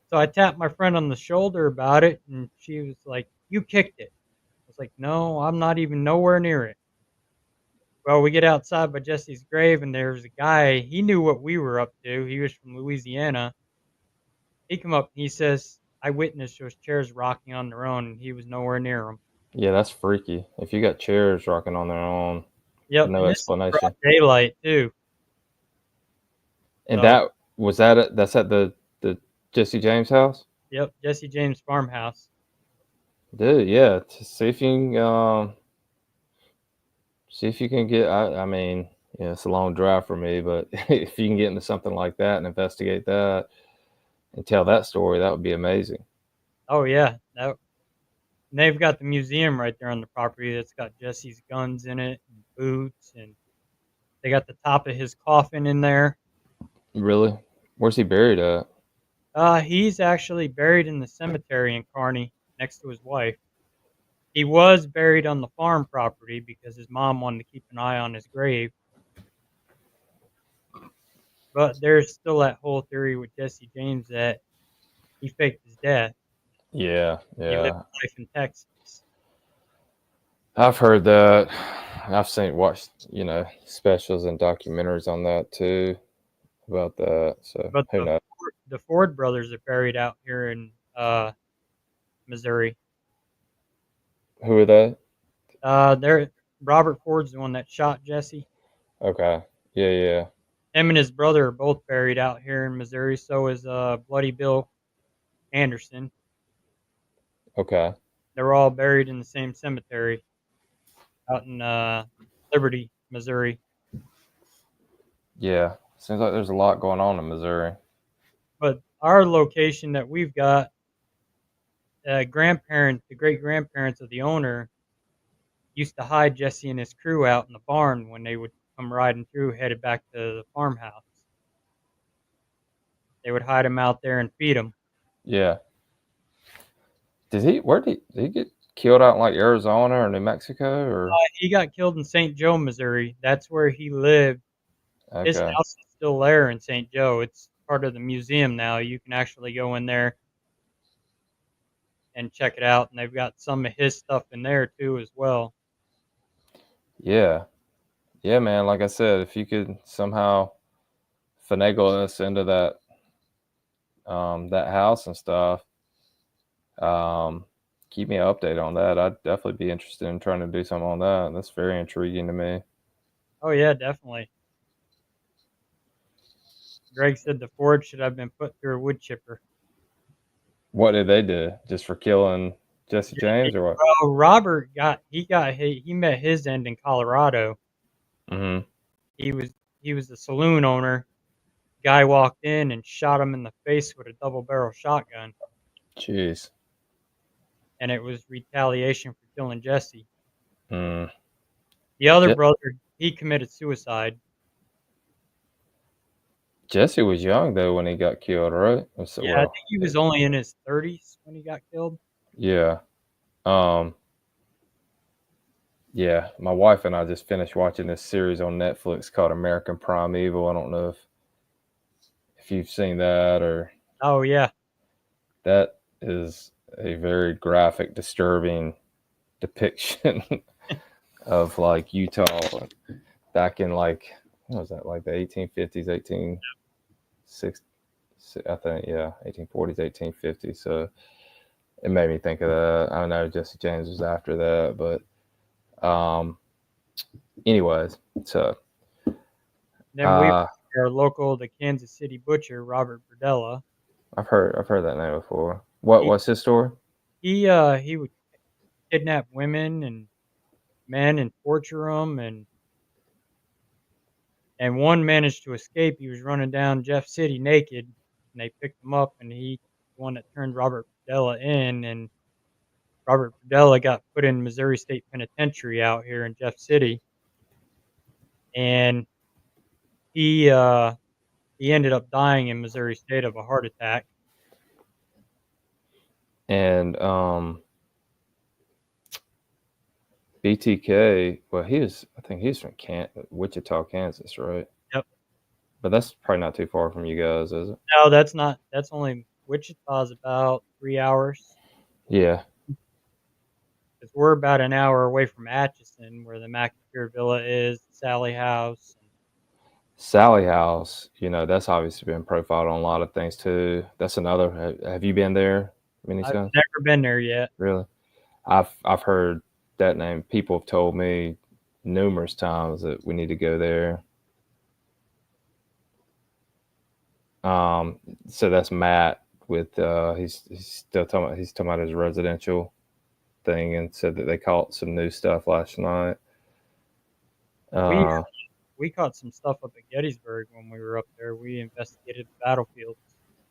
So I tapped my friend on the shoulder about it, and she was like, "You kicked it." I was like, "No, I'm not even nowhere near it." Well, we get outside by Jesse's grave, and there's a guy. He knew what we were up to. He was from Louisiana. He come up and he says, I witnessed those chairs rocking on their own, and he was nowhere near them. Yeah, that's freaky. If you got chairs rocking on their own with Yep, no and this is broad explanation. daylight too. And So, that was that. That's at the Jesse James house, yep, Jesse James farmhouse. dude. Yeah, to see if you can get. I mean, yeah, it's a long drive for me, but if you can get into something like that and investigate that and tell that story, that would be amazing. Oh yeah, and they've got the museum right there on the property that's got Jesse's guns in it and boots, and they got the top of his coffin in there. Really, where's he buried at? He's actually buried in the cemetery in Kearney next to his wife. He was buried on the farm property because his mom wanted to keep an eye on his grave. But there's still that whole theory with Jesse James that he faked his death. Yeah, He lived yeah. life in Texas. I've heard that. I've watched, specials and documentaries on that too about that. So But who knows? the Ford brothers are buried out here in Missouri. Who are they? They're Robert Ford's the one that shot Jesse. Okay. Yeah, yeah. Him and his brother are both buried out here in Missouri. So is Bloody Bill Anderson. Okay. They're all buried in the same cemetery out in Liberty, Missouri. Yeah. Seems like there's a lot going on in Missouri. But our location that we've got, the great grandparents of the owner, used to hide Jesse and his crew out in the barn when they would come riding through, headed back to the farmhouse. They would hide him out there and feed him. Yeah. Did he get killed out in like Arizona or New Mexico or He got killed in St. Joe, Missouri. That's where he lived. His okay. house is still there in St. Joe. It's part of the museum now. You can actually go in there and check it out, and they've got some of his stuff in there too as well. Yeah. Yeah, man, like I said, if you could somehow finagle us into that house and stuff, um keep me updated on that. I'd definitely be interested in trying to do something on that. That's very intriguing to me. Oh yeah, definitely. Greg said the Ford should have been put through a wood chipper. What did they do? Just for killing Jesse James or what? Well, Robert he met his end in Colorado. Mm-hmm. He was he was the saloon owner. Guy walked in and shot him in the face with a double barrel shotgun, Jeez. and it was retaliation for killing Jesse. Mm. The other Je- brother, he committed suicide. Jesse was young though when he got killed, right? So, Yeah, I well, think he was only in his 30s when he got killed. yeah. Um, yeah. My wife and I just finished watching this series on Netflix called American Primeval. I don't know if you've seen that or Oh yeah, that is a very graphic, disturbing depiction of like Utah back in like what was that like the 1850s, 1860s, I think, yeah, 1840s, 1850s. So it made me think of that. I know Jesse James was after that, but anyways, so then we uh, our local, the Kansas City butcher, Robert Burdella. I've heard that name before. He What's his story? he would kidnap women and men and torture them, and one managed to escape. He was running down Jeff City naked, and they picked him up, and he the one that turned Robert Burdella in, and Robert Burdella got put in Missouri State Penitentiary out here in Jeff City, and he uh, he ended up dying in Missouri State of a heart attack. And BTK, well, I think he's from Wichita, Kansas, right? Yep. But that's probably not too far from you guys, is it? No, that's not. That's only Wichita's about 3 hours. Yeah. Because we're about an hour away from Atchison, where the McAteer Villa is, the Sally House. Sally House, that's obviously been profiled on a lot of things too. That's another. Have you been there? Many I've Sons? never been there yet. Really? I've heard that name. People have told me numerous times that we need to go there. Um, so that's Matt with he's talking about his residential thing and said that they caught some new stuff last night. We Uh, we caught some stuff up at Gettysburg when we were up there. We investigated the battlefields.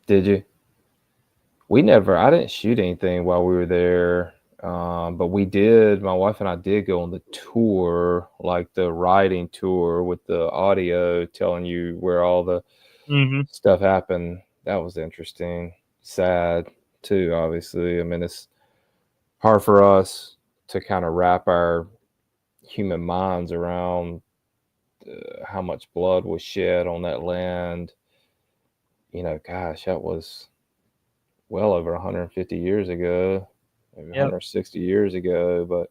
did you? I didn't shoot anything while we were there. But we did, my wife and I did go on the tour, like the riding tour with the audio telling you where all the Mhm. stuff happened. That was interesting. Sad too, obviously. I mean, it's hard for us to kind of wrap our human minds around how much blood was shed on that land. Gosh, that was well over 150 years ago, maybe Yep. 160 years ago. But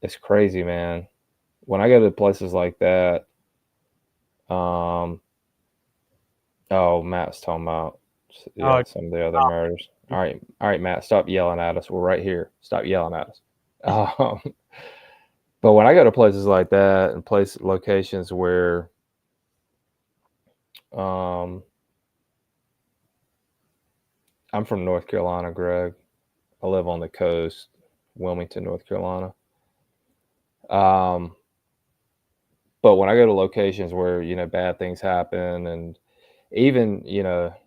it's crazy, man. When I go to places like that, um, oh, Matt's talking about, Oh, yeah, some of the other murders. All right, Matt, stop yelling at us. We're right here. Stop yelling at us. Um, but when I go to places like that and locations where, um, I'm from North Carolina, Greg. I live on the coast, Wilmington, North Carolina. Um, but when I go to locations where bad things happen, and even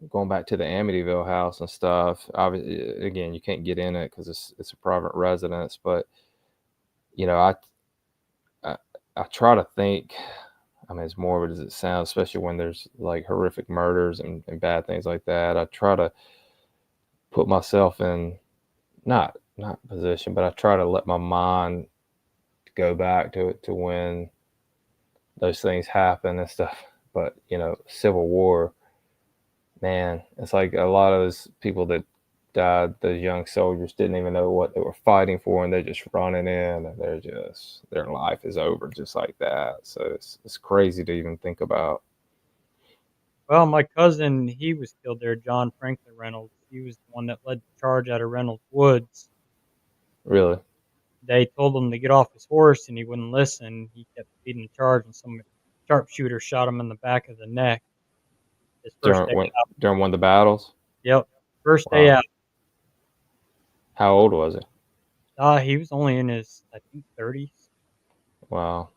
going back to the Amityville house and stuff, obviously, again, you can't get in it because it's a private residence. But you know, I I try to think. I mean, as morbid as it sounds, especially when there's like horrific murders and bad things like that. I try to put myself in not position, but I try to let my mind go back to when those things happen and stuff. But Civil War, man, it's like a lot of those people that died, those young soldiers didn't even know what they were fighting for, and they're just running in, and their life is over just like that. So it's crazy to even think about. well, my cousin, he was killed there, John Franklin Reynolds. He was the one that led the charge out of Reynolds Woods. Really, They told him to get off his horse, and he wouldn't listen. He kept leading the charge, and some sharpshooter shot him in the back of the neck. His first during day when out. during one of the battles. Yep. First day Wow, out. how old was he? He was only in his, I think, 30s. Wow,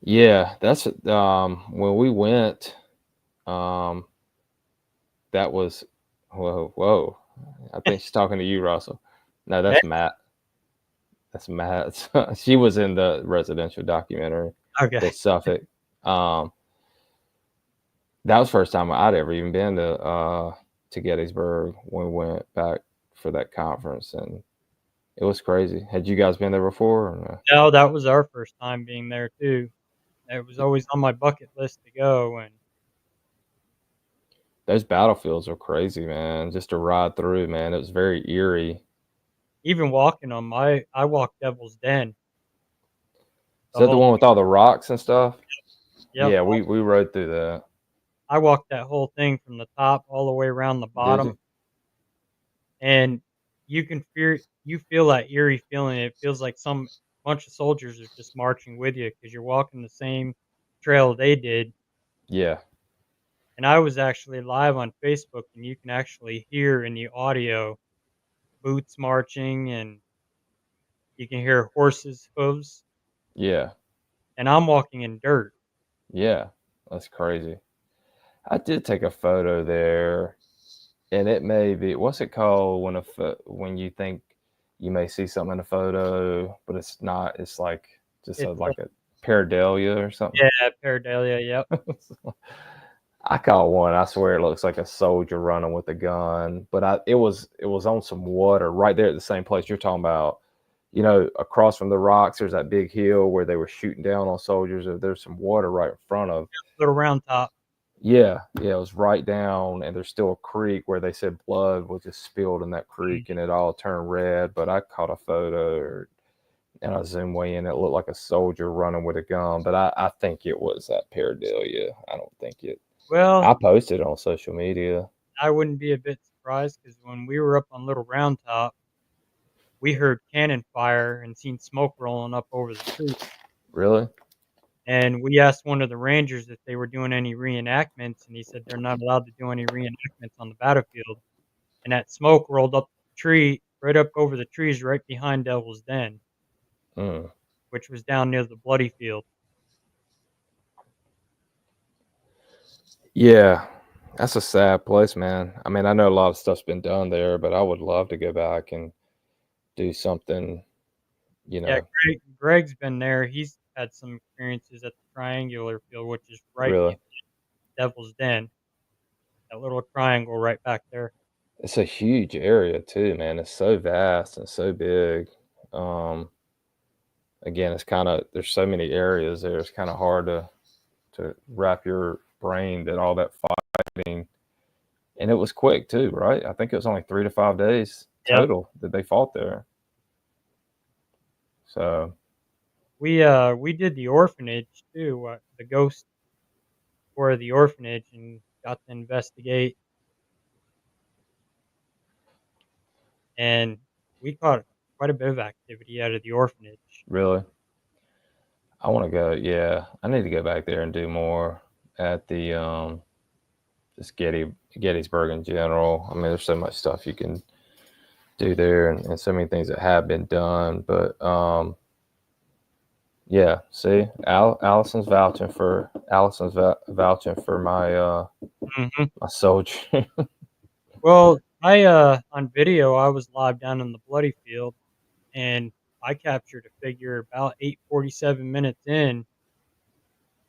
yeah, that's when we went. Um, that was whoa. I think she's talking to you, Russell. No, Hey, that's Matt. That's Matt. She was in the residential documentary okay. with Suffolk. Um, that was the first time I'd ever even been to Gettysburg when we went back for that conference, and it was crazy. Had you guys been there before? Or no? No, that was our first time being there too. It was always on my bucket list to go, and Those battlefields are crazy, man. Just to ride through, man. It was very eerie. even walking them, I walked Devil's Den Is the that the whole. one with all the rocks and stuff? Yep, Yeah, we rode through that. I walked that whole thing from the top all the way around the Did bottom, you? and you feel that eerie feeling. It feels like some bunch of soldiers are just marching with you because you're walking the same trail they did. Yeah, And I was actually live on Facebook, and you can actually hear in the audio boots marching, and you can hear horses' hooves. yeah, And I'm walking in dirt. yeah. That's crazy. I did take a photo there, and it may be what's it called when when you think you may see something in a photo, but it's not. It's like just It's like a pareidolia or something. yeah, Paradelia. Yep. I caught one. I swear it looks like a soldier running with a gun, but it was on some water right there at the same place you're talking about. Across from the rocks, there's that big hill where they were shooting down on soldiers. There's some water right in front of. Little round top. Yeah, yeah, it was right down, and there's still a creek where they said blood was just spilled in that Mm. creek, and it all turned red. But I caught a photo, and I zoomed way in. It looked like a soldier running with a gun, but I think it was that pareidolia. I don't think it. Well, I posted it on social media. I wouldn't be a bit surprised because when we were up on Little Round Top, we heard cannon fire and seen smoke rolling up over the tree. Really? And we asked one of the rangers if they were doing any reenactments, and he said they're not allowed to do any reenactments on the battlefield. And that smoke rolled up the tree, right up over the trees right behind Devil's Den, Mm. which was down near the bloody field. Yeah, that's a sad place, man. I mean, I know a lot of stuff's been done there, but I would love to go back and do something, you Yeah, know, Greg's been there. He's had some experiences at the Triangular Field, which is right really. behind Devil's Den. That little triangle right back there. It's a huge area too, man. It's so vast and so big. Um, Again, it's kind of there's so many areas there. It's kind of hard to wrap your brain that all that fighting, and it was quick too, right? I think it was only 3 to 5 days Yep. total that they fought there. So We did the orphanage too, the ghost for the orphanage, and got to investigate, and we caught quite a bit of activity out of the orphanage. really, I want to go. Yeah, I need to go back there and do more at the just Gettysburg in general. I mean, there's so much stuff you can do there, and so many things that have been done. But yeah, see, Allison's vouching for Mhm. my soldier. Well, I, on video, I was live down in the bloody field, and I captured a figure about 8:47 minutes in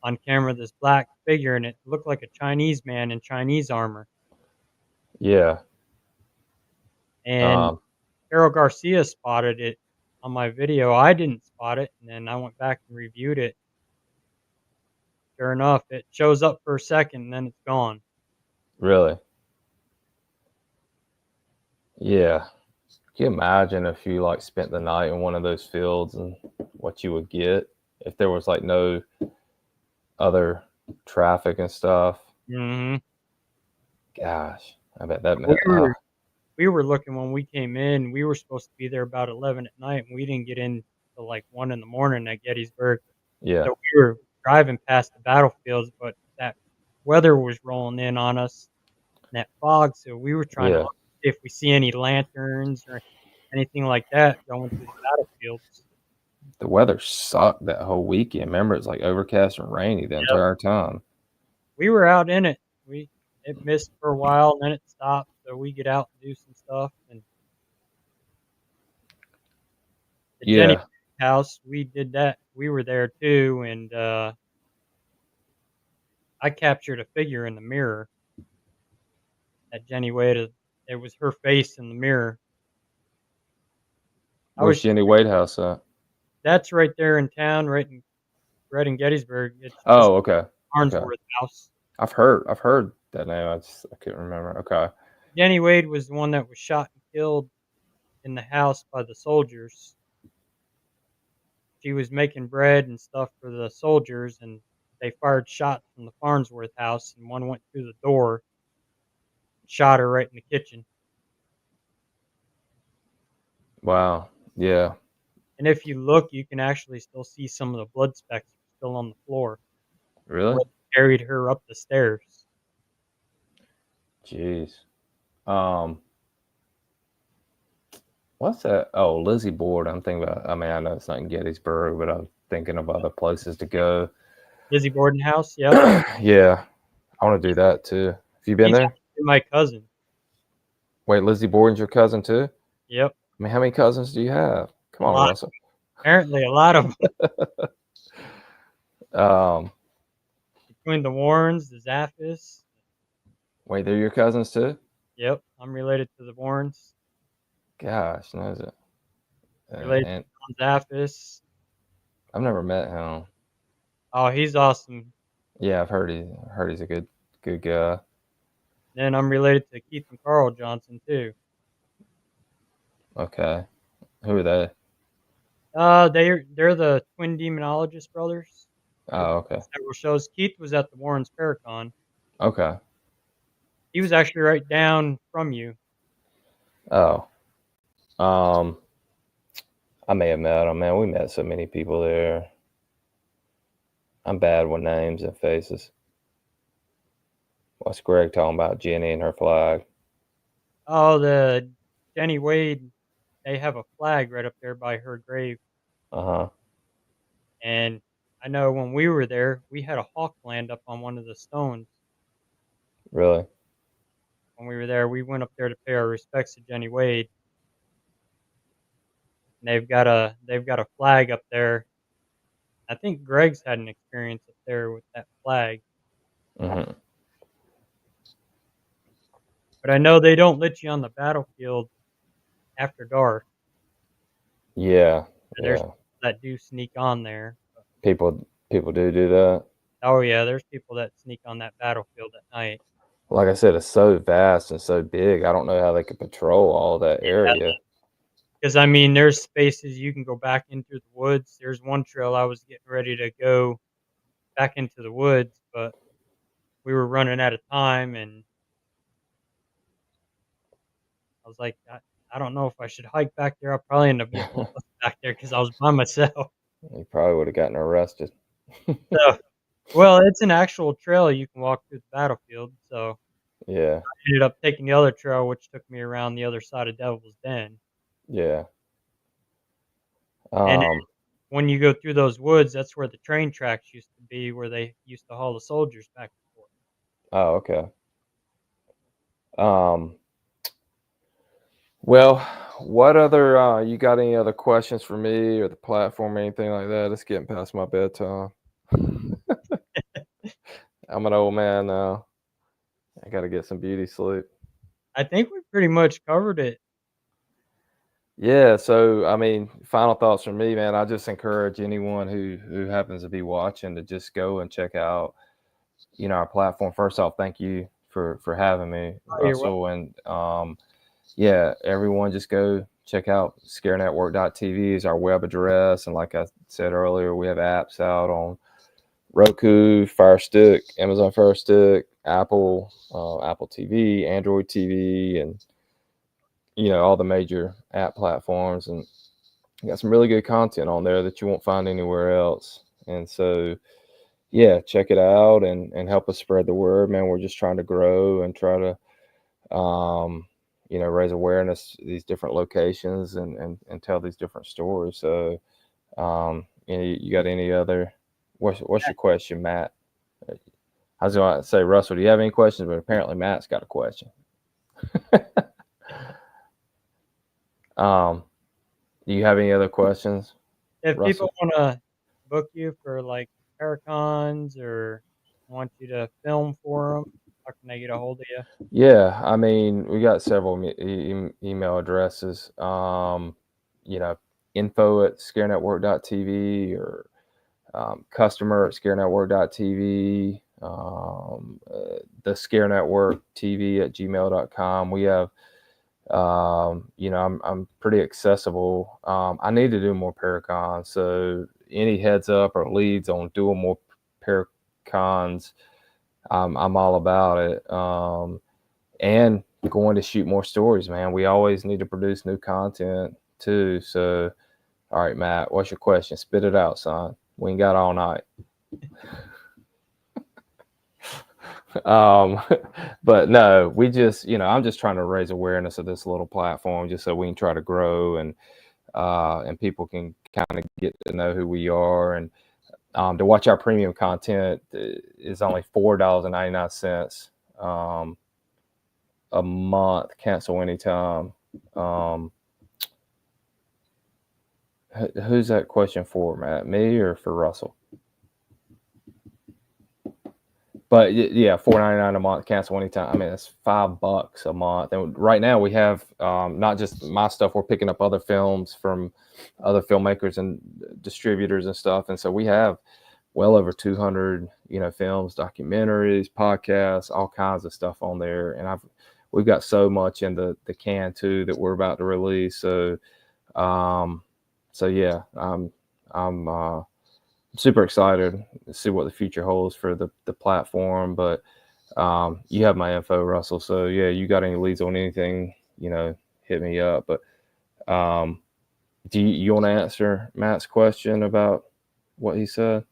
on camera, this black figure, and it looked like a Chinese man in Chinese armor. Yeah, And um, Carol Garcia spotted it on my video. I didn't spot it, and then I went back and reviewed it. Sure enough, it shows up for a second, and then it's gone. really. Yeah. Can you imagine if you like spent the night in one of those fields and what you would get if there was like no other traffic and stuff? Mhm. Gosh, I bet that We meant were we were looking when we came in. We were supposed to be there about 11 at night, and we didn't get in till like 1 in the morning at Gettysburg. yeah, So we were driving past the battlefields, but that weather was rolling in on us, and that fog. So we were trying to yeah. look if we see any lanterns or anything like that going through the battlefields. The weather sucked that whole weekend. Remember, it's like overcast and rainy the Yep. entire time. We were out in it. It missed for a while, and then it stopped. So we get out and do some stuff. And the Jenny Yeah, house, we did that. We were there too, and I captured a figure in the mirror that Jenny Wade. It was her face in the mirror. I where's was Jenny Wade House at? That's right there in town, right in Gettysburg. It's just Oh, okay, okay. Farnsworth House. I've heard that name. I couldn't remember. Okay, Jenny Wade was the one that was shot and killed in the house by the soldiers. She was making bread and stuff for the soldiers, and they fired shots from the Farnsworth house, and one went through the door, shot her right in the kitchen. wow, yeah, And if you look, you can actually still see some of the blood specks still on the floor really? where they carried her up the stairs. Jeez. Um, What's that? Oh, Lizzie Board. I'm thinking about. I mean, I know it's not in Gettysburg, but I'm thinking of other places to go. Lizzie Borden house, yep. Yeah, I want to do that too. Have you been She's there? actually my cousin. Wait, Lizzie Borden's your cousin too? Yep, I mean, how many cousins do you have? a Come on, lot. Russell. Apparently, a lot of them. Um, Between the Warrens, the Zaffis. Wait, they're your cousins too? Yep, I'm related to the Warrens. Gosh, knows it. Related And to John Zaffis. I've never met him. Oh, he's awesome. Yeah, I've heard he's a good guy. Then I'm related to Keith and Carl Johnson too. Okay, who are they? They're the twin demonologist brothers. They've Oh, been okay, on several shows. Keith was at the Warrens Paracon. okay. He was actually right down from you. Oh, um, I may have met him, man. We met so many people there. I'm bad with names and faces. What's Greg talking about? Jenny and her flag. Oh, the Jenny Wade, they have a flag right up there by her grave. Uh huh. And I know when we were there, we had a hawk land up on one of the stones. Really? When we were there, we went up there to pay our respects to Jenny Wade. And they've got a flag up there. I think Greg's had an experience up there with that flag. Mm-hmm. But I know they don't let you on the battlefield after dark. Yeah. And there's Yeah. people that do sneak on there. People do that. Oh yeah, there's people that sneak on that battlefield at night. Like I said, it's so vast and so big. I don't know how they could patrol all that area. Because I mean, there's spaces you can go back into the woods. There's one trail I was getting ready to go back into the woods, but we were running out of time, and I was like, I don't know if I should hike back there. I'll probably end up getting lost back there because I was by myself. You probably would have gotten arrested. So, well, it's an actual trail you can walk through the battlefield. So Yeah. I ended up taking the other trail, which took me around the other side of Devil's Den. Yeah. And Um. when you go through those woods, that's where the train tracks used to be, where they used to haul the soldiers back and forth. Oh, okay. Um. Well, what other you got any other questions for me or the platform or anything like that? It's getting past my bedtime. I'm an old man now. I got to get some beauty sleep. I think we pretty much covered it. Yeah, so I mean, final thoughts from me, man. I just encourage anyone who happens to be watching to just go and check out, our platform. First off, thank you for having me, Oh, you're welcome. Russell, and yeah, everyone just go check out scarenetwork.tv is our web address, and like I said earlier, we have apps out on Roku, Fire Stick, Amazon Fire Stick, Apple TV, Android TV, and all the major app platforms, and you got some really good content on there that you won't find anywhere else. And so, yeah, check it out and help us spread the word, man. We're just trying to grow and try to, raise awareness these different locations and tell these different stories. So, you got any other? What's your question, Matt? I was going to say, Russell, do you have any questions? But apparently, Matt's got a question. Do you have any other questions, If people Russell? want to book you for like Paracons or want you to film for them, how can they get a hold of you? Yeah, I mean, we got several email addresses. Info at scarenetwork.tv or customer at scarenetwork.tv, the Scare Network TV at gmail.com. We have, I'm pretty accessible. I need to do more Paracons. So any heads up or leads on doing more Paracons, I'm all about it. And going to shoot more stories, man. We always need to produce new content too. So, all right, Matt, what's your question? Spit it out, son. We ain't got all night. um, but no, we just, I'm just trying to raise awareness of this little platform just so we can try to grow and people can kind of get to know who we are. And to watch our premium content is only $4.99 a month. Cancel anytime. Who's that question for, Matt? Me or for Russell? But yeah, $4.99 a month, cancel anytime. I mean, it's $5 a month. And right now we have not just my stuff. We're picking up other films from other filmmakers and distributors and stuff. And so we have well over 200, films, documentaries, podcasts, all kinds of stuff on there. And we've got so much in the can too that we're about to release. So, yeah, I'm super excited to see what the future holds for the platform. But you have my info, Russell. So yeah, you got any leads on anything, hit me up. But um, do you want to answer Matt's question about what he said?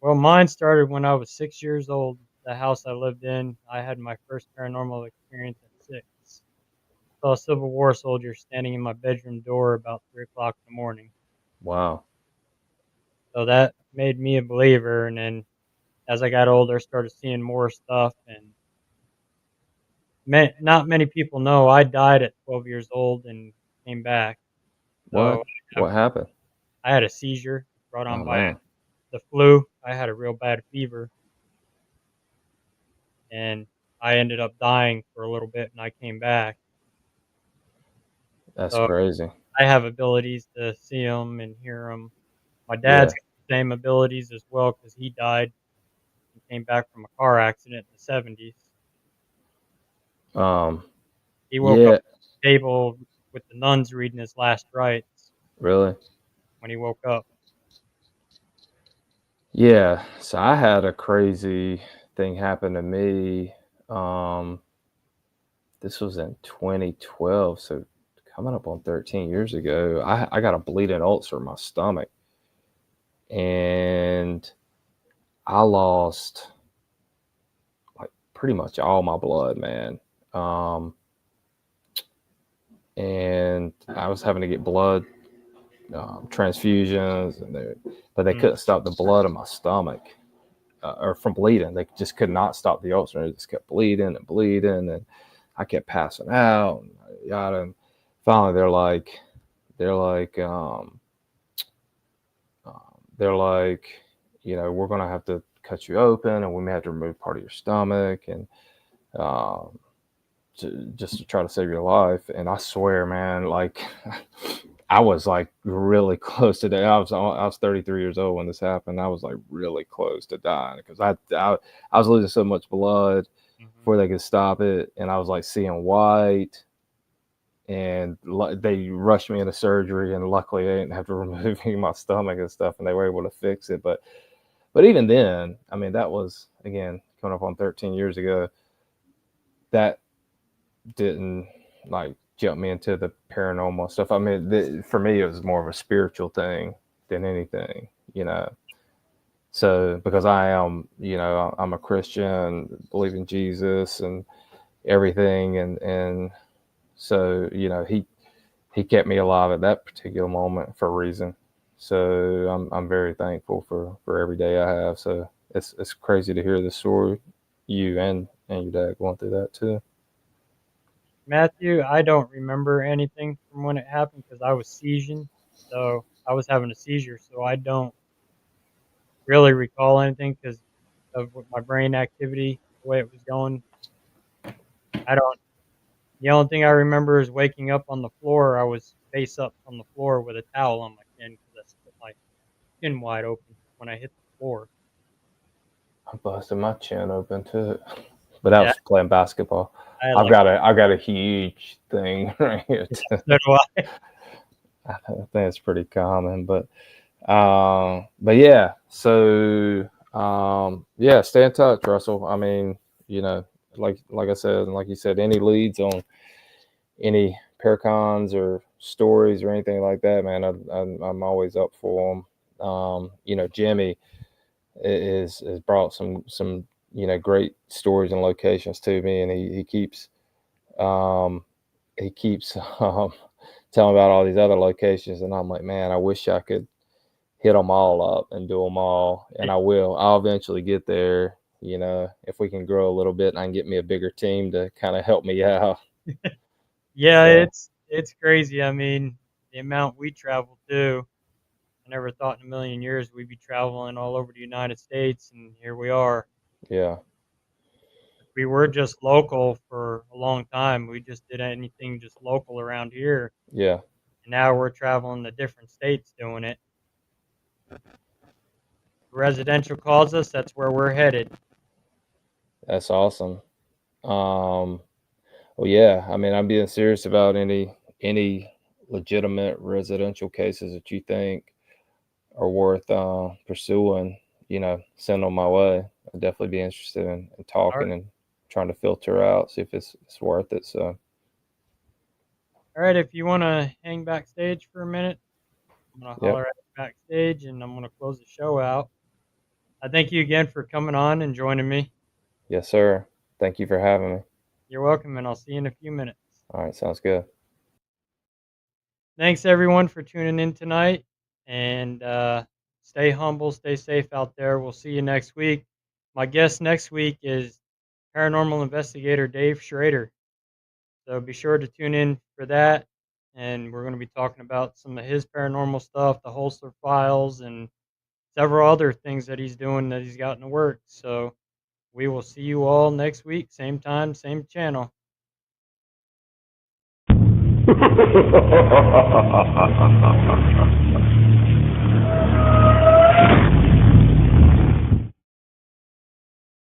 Well, mine started when I was 6 years old. The house I lived in, I had my first paranormal experience at 6. Saw a Civil War soldier standing in my bedroom door about 3 o'clock in the morning. Wow, So that made me a believer. And then as I got older, I started seeing more stuff. And not many people know I died at 12 years old and came back. So what happened? I had a seizure brought on Oh by man, the flu. I had a real bad fever, and I ended up dying for a little bit, and I came back. that's So crazy. I have abilities to see them and hear them. My dad's Yeah. got the same abilities as well because he died and came back from a car accident in the 70s. Um. He woke up Yeah. at the table with the nuns reading his last rites Really. when he woke up. Yeah. So I had a crazy thing happen to me. Um. This was in 2012. So coming up on 13 years ago, I got a bleeding ulcer in my stomach, and I lost like pretty much all my blood, man. Um. And I was having to get blood transfusions, but they Mm, couldn't stop the blood in my stomach or from bleeding. They just could not stop the ulcer. It just kept bleeding and bleeding, and I kept passing out. And yada. And finally, they're like, they're like, we're gonna have to cut you open, and we may have to remove part of your stomach, and um, just to try to save your life. And I swear, man, like I was like really close to that. I was 33 years old when this happened. I was like really close to dying because I was losing so much blood mhm. before they could stop it, and I was like seeing white. And they rushed me into surgery, and luckily they didn't have to remove my stomach and stuff, and they were able to fix it. But even then, I mean, that was again coming up on 13 years ago. That didn't like jump me into the paranormal stuff. I mean, for me, it was more of a spiritual thing than anything, you know. So because I am, I'm a Christian, believe in Jesus and everything, and so he kept me alive at that particular moment for a reason. So I'm very thankful for every day I have. So it's crazy to hear the story, you and your dad going through that too. Matthew, I don't remember anything from when it happened because I was seizing. So I was having a seizure. So I don't really recall anything because of what my brain activity, the way it was going. I don't. The only thing I remember is waking up on the floor. I was face up on the floor with a towel on my chin because I split my chin wide open when I hit the floor. I busted my chin open too, but that Yeah, was playing basketball. I had I've like, got a huge thing right here yeah, too. so do I. I think it's pretty common, but yeah. So yeah, stay in touch, Russell. I mean, you know, like I said, and like you said, any leads on any paracons or stories or anything like that, man, I'm always up for them. Jimmy has brought some great stories and locations to me, and um, he keeps telling about all these other locations, and I'm like, man, I wish I could hit them all up and do them all, and I will. I'll eventually get there. If we can grow a little bit, and I can get me a bigger team to kind of help me out. Yeah, So it's crazy. I mean, the amount we travel too. I never thought in a million years we'd be traveling all over the United States, and here we are. yeah, We were just local for a long time. We just did anything just local around here, yeah, and now we're traveling to different states doing it. Residential calls us, that's where we're headed. that's awesome. Well, yeah, I mean, I'm being serious about any legitimate residential cases that you think are worth pursuing. Send them my way. I'd definitely be interested in All right. talking and trying to filter out, see if it's worth it. So All right, if you want to hang backstage for a minute, I'm going to Yep. holler at you backstage and I'm going to close the show out. I thank you again for coming on and joining me. Yes, sir. Thank you for having me. You're welcome, and I'll see you in a few minutes. All right, sounds good. Thanks, everyone, for tuning in tonight. And stay humble, stay safe out there. We'll see you next week. My guest next week is paranormal investigator Dave Schrader. So be sure to tune in for that. And we're going to be talking about some of his paranormal stuff, the Holster files, and several other things that he's doing that he's got in the works. So we will see you all next week, same time, same channel.